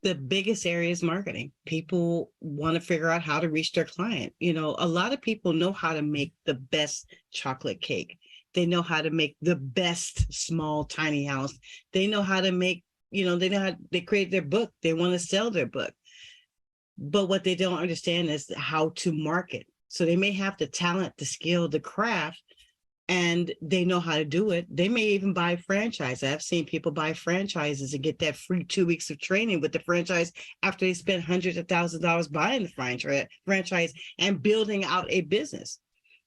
The biggest area is marketing. People want to figure out how to reach their client. A lot of people know how to make the best chocolate cake. They know how to make the best small, tiny house. They know how to make, they create their book. They want to sell their book. But what they don't understand is how to market. So they may have the talent, the skill, the craft, and they know how to do it. They may even buy franchise. I've seen people buy franchises and get that free 2 weeks of training with the franchise after they spend hundreds of thousands of dollars buying the franchise and building out a business.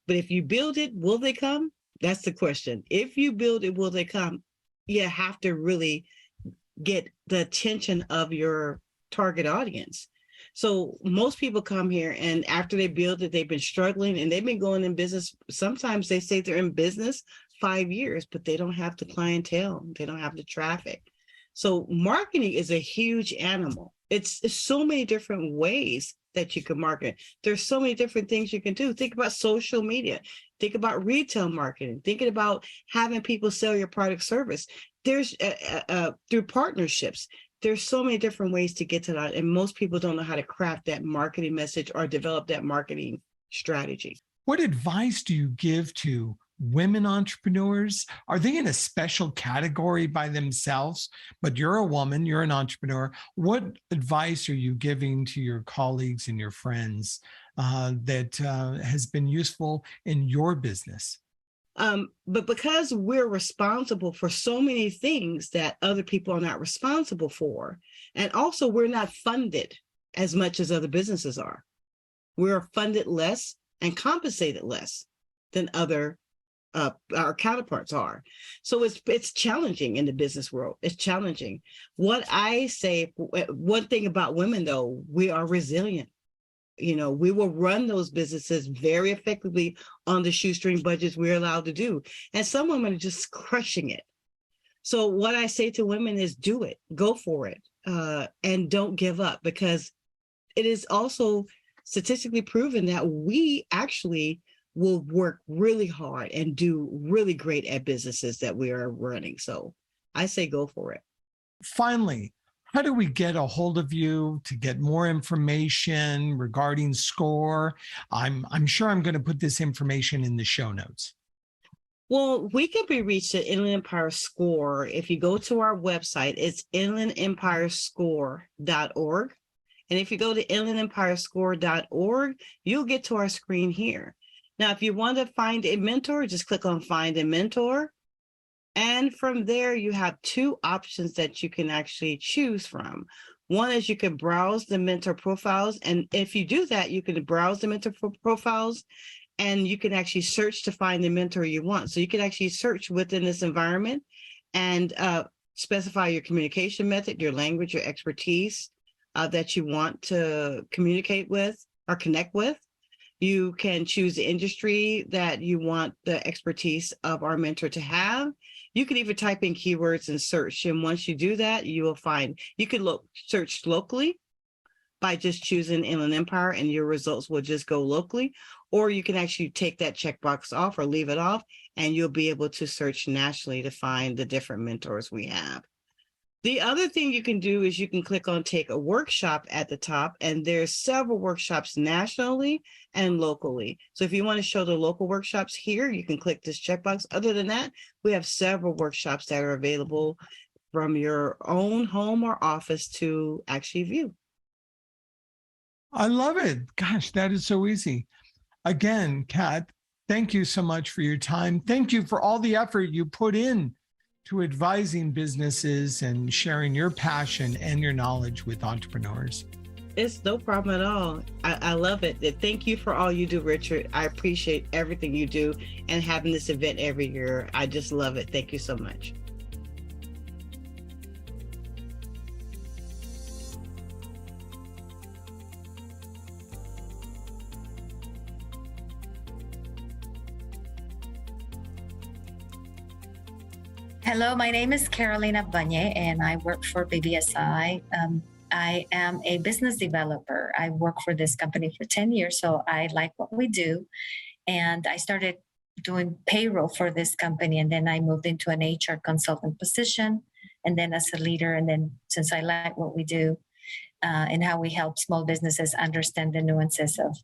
But if you build it, will they come? That's the question. If you build it, will they come? You have to really get the attention of your target audience. So most people come here, and after they build it, they've been struggling and they've been going in business. Sometimes they say they're in business 5 years, but they don't have the clientele. They don't have the traffic. So marketing is a huge animal. It's so many different ways that you can market. There's so many different things you can do. Think about social media. Think about retail marketing. Thinking about having people sell your product service. There's through partnerships. There's so many different ways to get to that. And most people don't know how to craft that marketing message or develop that marketing strategy. What advice do you give to women entrepreneurs? Are they in a special category by themselves? But you're a woman, you're an entrepreneur. What advice are you giving to your colleagues and your friends that has been useful in your business? But because we're responsible for so many things that other people are not responsible for, and also we're not funded as much as other businesses are. We're funded less and compensated less than other our counterparts are. So it's challenging in the business world. It's challenging. What I say, one thing about women though, we are resilient. You know, we will run those businesses very effectively on the shoestring budgets we're allowed to do. And some women are just crushing it. So what I say to women is do it, go for it, and don't give up, because it is also statistically proven that we actually will work really hard and do really great at businesses that we are running. So I say go for it. Finally, how do we get a hold of you to get more information regarding SCORE? I'm sure I'm going to put this information in the show notes. Well, we can be reached at Inland Empire SCORE. If you go to our website, it's inlandempirescore.org. And if you go to inlandempirescore.org, you'll get to our screen here. Now, if you want to find a mentor, just click on Find a Mentor. And from there, you have two options that you can actually choose from. One is you can browse the mentor profiles. And if you do that, you can browse the mentor profiles and you can actually search to find the mentor you want. So you can actually search within this environment and specify your communication method, your language, your expertise that you want to communicate with or connect with. You can choose the industry that you want the expertise of our mentor to have. You can even type in keywords and search. And once you do that, you will find, you can search locally by just choosing Inland Empire and your results will just go locally. Or you can actually take that checkbox off or leave it off and you'll be able to search nationally to find the different mentors we have. The other thing you can do is you can click on Take a Workshop at the top, and there's several workshops nationally and locally. So if you want to show the local workshops here, you can click this checkbox. Other than that, we have several workshops that are available from your own home or office to actually view. I love it. Gosh, that is so easy. Again, Kat, thank you so much for your time. Thank you for all the effort you put in to advising businesses and sharing your passion and your knowledge with entrepreneurs. It's no problem at all. I love it. Thank you for all you do, Richard. I appreciate everything you do and having this event every year. I just love it. Thank you so much. Hello, my name is Helena Bunyea and I work for BBSI. I am a business developer. I work for this company for 10 years, so I like what we do. And I started doing payroll for this company, and then I moved into an HR consultant position, and then as a leader. And then since I like what we do and how we help small businesses understand the nuances of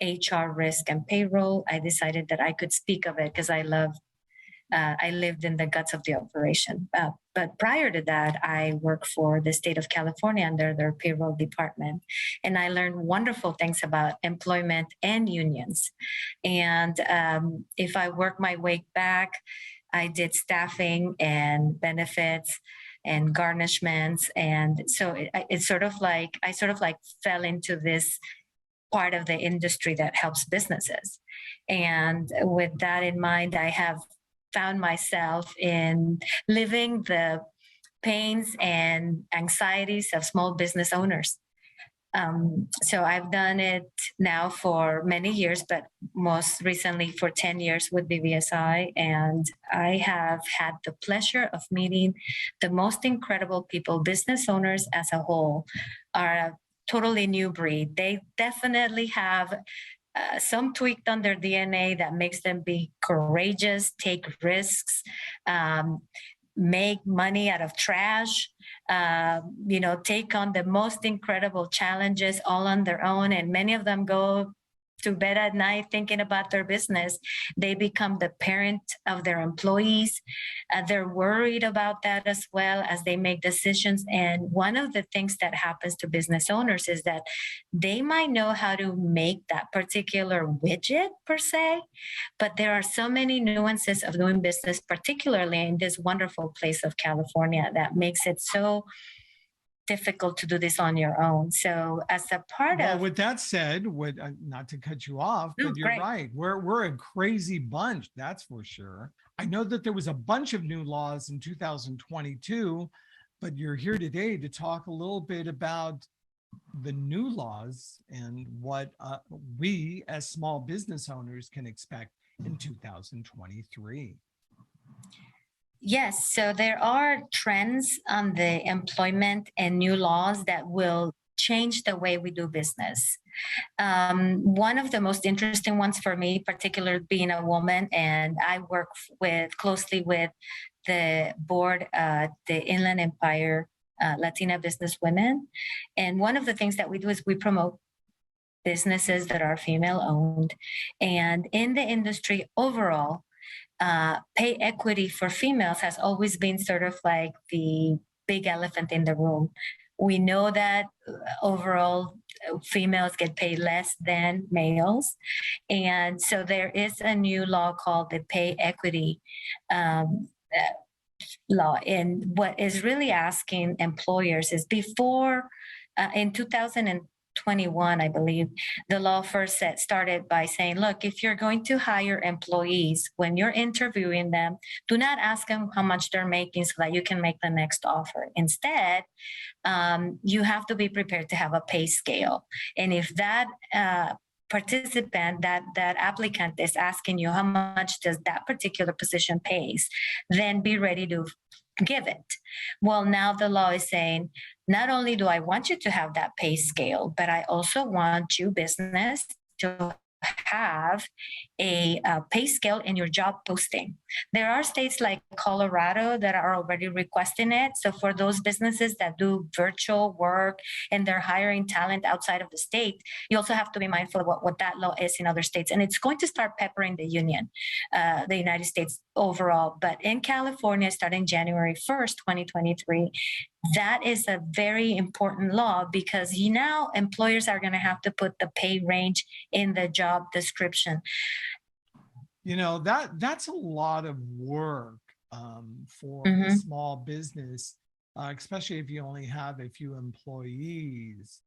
HR risk and payroll, I decided that I could speak of it because I love I lived in the guts of the operation. But prior to that, I worked for the state of California under their payroll department. And I learned wonderful things about employment and unions. And if I work my way back, I did staffing and benefits and garnishments. And so it's sort of like, I sort of like fell into this part of the industry that helps businesses. And with that in mind, I have found myself in living the pains and anxieties of small business owners. So I've done it now for many years, but most recently for 10 years with BBSI. And I have had the pleasure of meeting the most incredible people. Business owners as a whole are a totally new breed. They definitely have some tweaked on their DNA that makes them be courageous, take risks, make money out of trash, take on the most incredible challenges all on their own. And many of them go to bed at night thinking about their business. They become the parent of their employees. They're worried about that as well as they make decisions. And one of the things that happens to business owners is that they might know how to make that particular widget per se, but there are so many nuances of doing business, particularly in this wonderful place of California, that makes it so difficult to do this on your own. So as a part of, with that said, not to cut you off, but you're right. We're a crazy bunch, that's for sure. I know that there was a bunch of new laws in 2022, but you're here today to talk a little bit about the new laws and what we as small business owners can expect in 2023. Yes, so there are trends on the employment and new laws that will change the way we do business. One of the most interesting ones for me, particularly being a woman, and I work closely with the board, the Inland Empire Latina Business Women. And one of the things that we do is we promote businesses that are female owned. And in the industry overall, pay equity for females has always been sort of like the big elephant in the room. We know that overall females get paid less than males. And so there is a new law called the pay equity law. And what is really asking employers is before in 2021, I believe, the law first started by saying, look, if you're going to hire employees, when you're interviewing them, do not ask them how much they're making so that you can make the next offer. Instead, you have to be prepared to have a pay scale. And if that participant, that applicant is asking you how much does that particular position pays, then be ready to give it. Well, now the law is saying, not only do I want you to have that pay scale, but I also want you, business, to have a pay scale in your job posting. There are states like Colorado that are already requesting it. So for those businesses that do virtual work and they're hiring talent outside of the state, you also have to be mindful of what that law is in other states. And it's going to start peppering the union, the United States overall. But in California, starting January 1st, 2023, that is a very important law because now employers are going to have to put the pay range in the job description. You know, that's a lot of work for a small business, especially if you only have a few employees.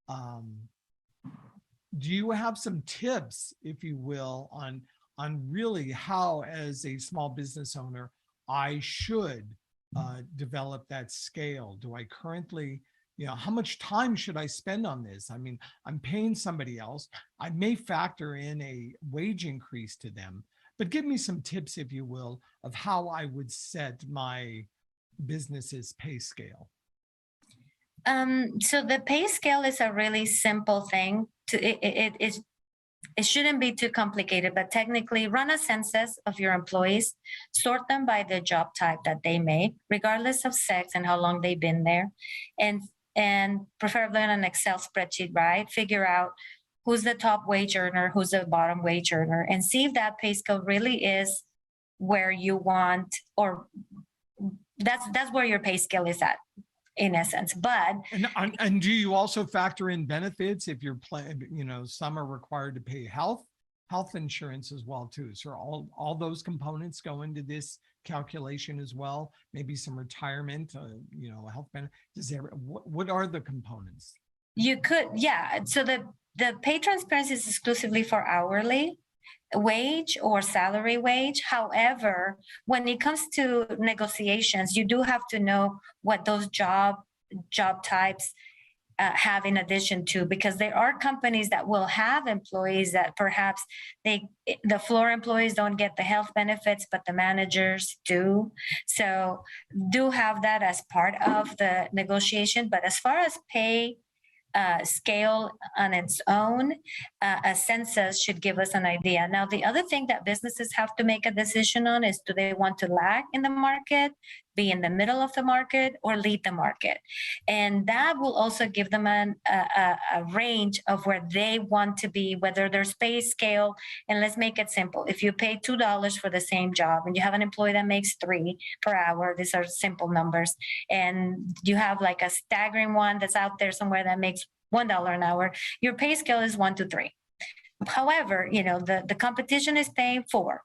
Do you have some tips, if you will, on really how, as a small business owner, I should develop that scale? Do I currently, how much time should I spend on this? I mean, I'm paying somebody else. I may factor in a wage increase to them, but give me some tips, if you will, of how I would set my business's pay scale. So the pay scale is a really simple thing. It shouldn't be too complicated, but technically run a census of your employees, sort them by the job type that they make, regardless of sex and how long they've been there, and preferably on an Excel spreadsheet, right? Figure out who's the top wage earner, who's the bottom wage earner, and see if that pay scale really is where you want, or that's where your pay scale is at, in essence. But and do you also factor in benefits if you're playing, you know, some are required to pay health insurance as well too. So all those components go into this calculation as well. Maybe some retirement, you know, health benefits. What are the components? You could, yeah. So the pay transparency is exclusively for hourly wage or salary wage. However, when it comes to negotiations, you do have to know what those job types have in addition to, because there are companies that will have employees that perhaps the floor employees don't get the health benefits, but the managers do. So do have that as part of the negotiation. But as far as pay scale on its own, a census should give us an idea. Now, the other thing that businesses have to make a decision on is, do they want to lag in the market, be in the middle of the market, or lead the market? And that will also give them a range of where they want to be, whether there's pay scale. And let's make it simple. If you pay $2 for the same job and you have an employee that makes $3 per hour, these are simple numbers, and you have like a staggering one that's out there somewhere that makes $1 an hour, your pay scale is 1 to 3. However, you know, the competition is paying 4.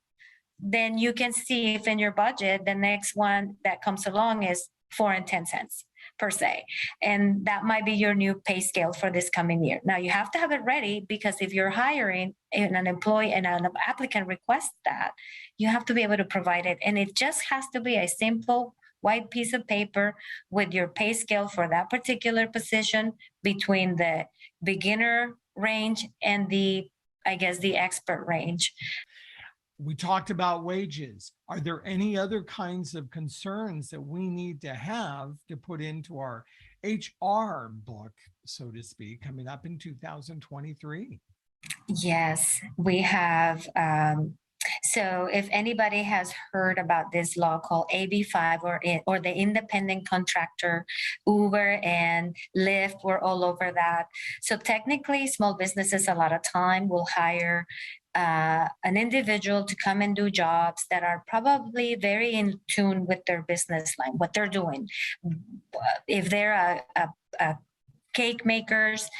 Then you can see if in your budget, the next one that comes along is 4 and 10 cents per se. And that might be your new pay scale for this coming year. Now you have to have it ready, because if you're hiring an employee and an applicant requests that, you have to be able to provide it. And it just has to be a simple white piece of paper with your pay scale for that particular position between the beginner range and the expert range. We talked about wages. Are there any other kinds of concerns that we need to have to put into our HR book, so to speak, coming up in 2023? Yes, we have. So if anybody has heard about this law called AB5 or the independent contractor, Uber and Lyft were all over that. So technically, small businesses a lot of time will hire an individual to come and do jobs that are probably very in tune with their business line, what they're doing. If they're a cake makers,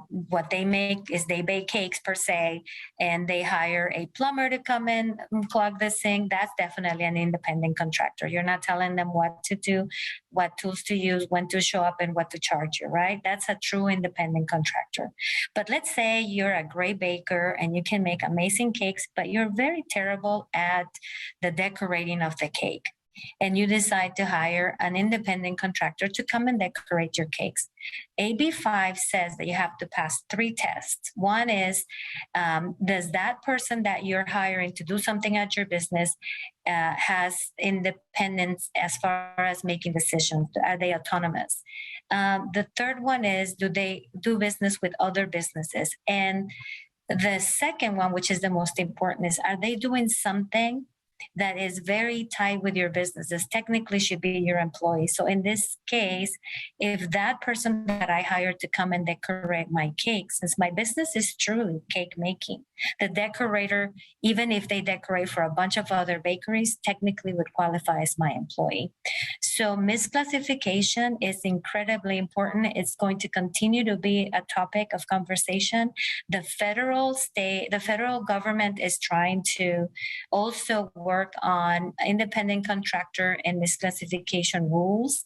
what they make is they bake cakes per se, and they hire a plumber to come in and plug the sink. That's definitely an independent contractor. You're not telling them what to do, what tools to use, when to show up, and what to charge you, right? That's a true independent contractor. But let's say you're a great baker and you can make amazing cakes, but you're very terrible at the decorating of the cake. And you decide to hire an independent contractor to come and decorate your cakes. AB5 says that you have to pass 3 tests. One is, does that person that you're hiring to do something at your business has independence as far as making decisions? Are they autonomous? The third one is, do they do business with other businesses? And the second one, which is the most important, is, are they doing something that is very tied with your business? This technically should be your employee. So in this case, if that person that I hired to come and decorate my cake, since my business is truly cake making, the decorator, even if they decorate for a bunch of other bakeries, technically would qualify as my employee. So misclassification is incredibly important. It's going to continue to be a topic of conversation. The federal government is trying to also work on independent contractor and misclassification rules.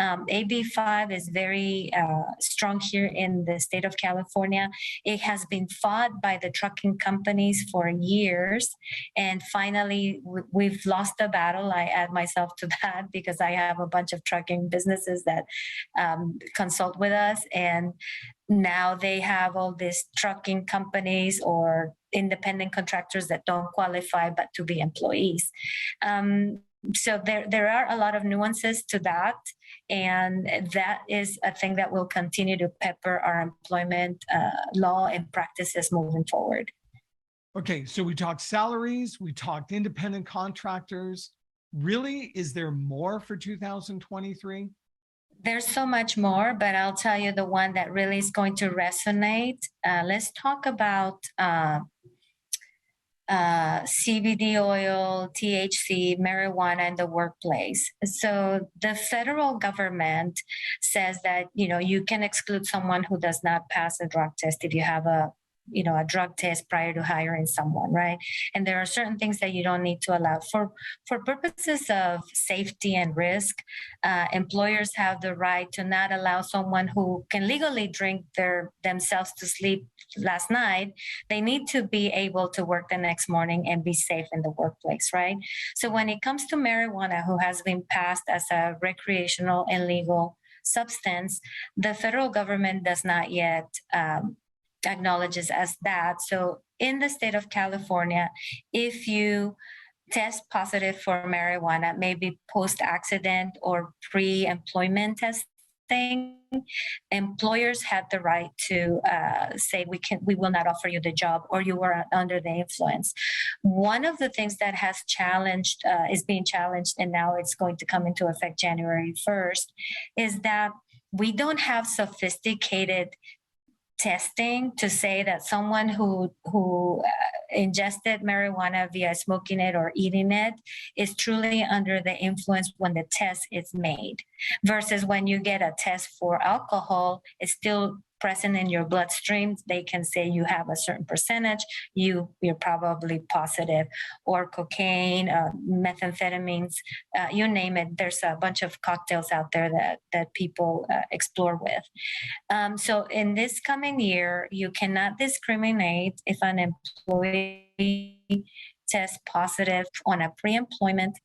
AB5 is very strong here in the state of California. It has been fought by the trucking companies for years. And finally, we've lost the battle. I add myself to that because I have a bunch of trucking businesses that consult with us. And now they have all these trucking companies or independent contractors that don't qualify but to be employees. So there are a lot of nuances to that, and that is a thing that will continue to pepper our employment law and practices moving forward. Okay, so we talked salaries, we talked independent contractors. Really, is there more for 2023? There's so much more, but I'll tell you the one that really is going to resonate. Let's talk about CBD oil, THC, marijuana in the workplace. So the federal government says that, you can exclude someone who does not pass a drug test if you have a drug test prior to hiring someone, right? And there are certain things that you don't need to allow for purposes of safety and risk. Employers have the right to not allow someone who can legally drink themselves to sleep last night. They need to be able to work the next morning and be safe in the workplace, right? So when it comes to marijuana, who has been passed as a recreational and legal substance, the federal government does not yet acknowledges as that. So in the state of California, if you test positive for marijuana, maybe post-accident or pre-employment testing, employers have the right to say we will not offer you the job, or you were under the influence. One of the things that has is being challenged, and now it's going to come into effect January 1st, is that we don't have sophisticated testing to say that someone who ingested marijuana via smoking it or eating it is truly under the influence when the test is made, versus when you get a test for alcohol, it's still present in your bloodstream. They can say you have a certain percentage, you're probably positive, or cocaine, methamphetamines, you name it. There's a bunch of cocktails out there that people explore with. So in this coming year, you cannot discriminate if an employee tests positive on a pre-employment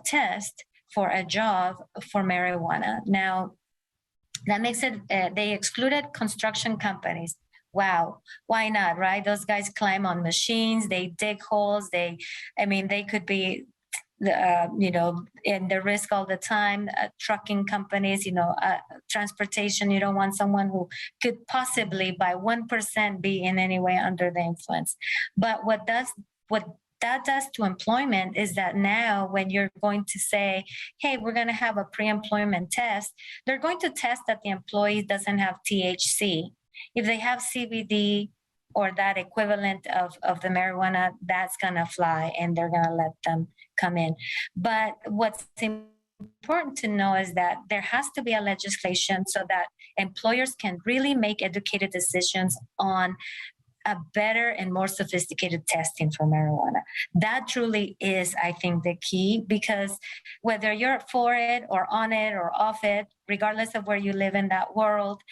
test for a job for marijuana. Now, that makes it, they excluded construction companies. Wow, why not, right? Those guys climb on machines, they dig holes, they could be, in the risk all the time. Trucking companies, transportation, you don't want someone who could possibly by 1% be in any way under the influence. But what that does to employment is that now when you're going to say, hey, we're going to have a pre-employment test, they're going to test that the employee doesn't have THC. If they have CBD or that equivalent of the marijuana, that's going to fly and they're going to let them come in. But what's important to know is that there has to be a legislation so that employers can really make educated decisions on a better and more sophisticated testing for marijuana. That truly is, I think, the key, because whether you're for it or on it or off it, regardless of where you live in that world,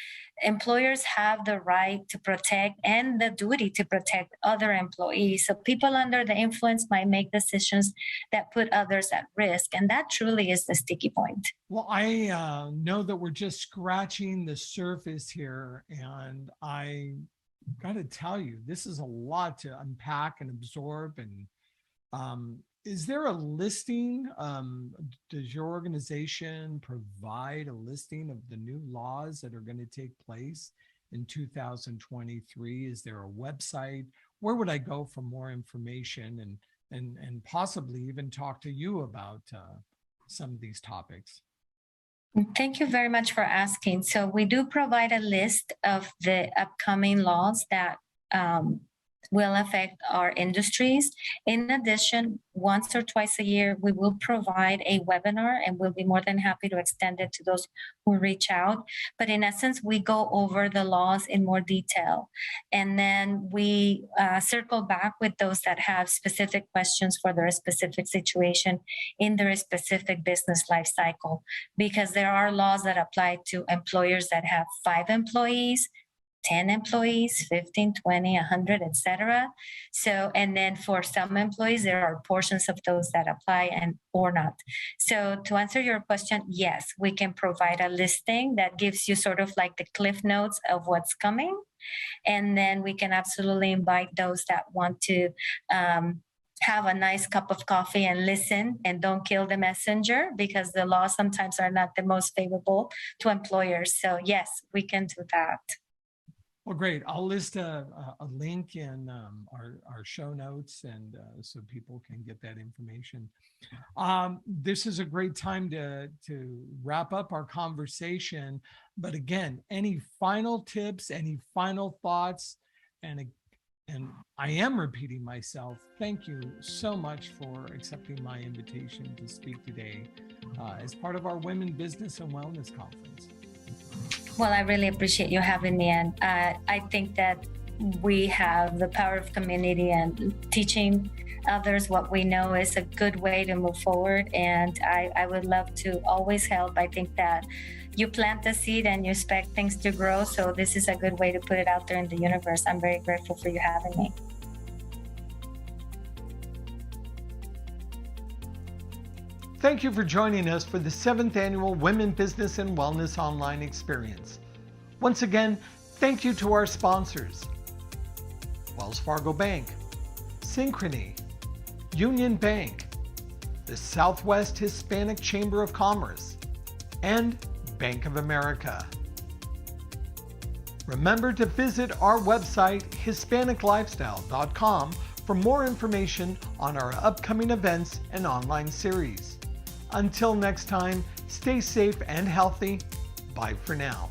employers have the right to protect and the duty to protect other employees. So people under the influence might make decisions that put others at risk. And that truly is the sticky point. Well, I know that we're just scratching the surface here, and I got to tell you, this is a lot to unpack and absorb. And is there a listing? Does your organization provide a listing of the new laws that are going to take place in 2023? Is there a website? Where would I go for more information and possibly even talk to you about some of these topics? Thank you very much for asking. So we do provide a list of the upcoming laws that will affect our industries. In addition, once or twice a year, we will provide a webinar, and we'll be more than happy to extend it to those who reach out. But in essence, we go over the laws in more detail. And then we circle back with those that have specific questions for their specific situation in their specific business life cycle. Because there are laws that apply to employers that have 5 employees, 10 employees, 15, 20, 100, etc. So, and then for some employees, there are portions of those that apply and or not. So to answer your question, yes, we can provide a listing that gives you sort of like the cliff notes of what's coming. And then we can absolutely invite those that want to have a nice cup of coffee and listen and don't kill the messenger, because the laws sometimes are not the most favorable to employers. So yes, we can do that. Well, great. I'll list a link in our show notes, and so people can get that information. This is a great time to wrap up our conversation. But again, any final tips, any final thoughts, and And I am repeating myself. Thank you so much for accepting my invitation to speak today as part of our Women Business and Wellness Conference. Well, I really appreciate you having me. And I think that we have the power of community, and teaching others what we know is a good way to move forward. And I would love to always help. I think that you plant the seed and you expect things to grow. So this is a good way to put it out there in the universe. I'm very grateful for you having me. Thank you for joining us for the 7th Annual Women Business and Wellness Online Experience. Once again, thank you to our sponsors: Wells Fargo Bank, Synchrony, Union Bank, the Southwest Hispanic Chamber of Commerce, and Bank of America. Remember to visit our website, HispanicLifestyle.com, for more information on our upcoming events and online series. Until next time, stay safe and healthy. Bye for now.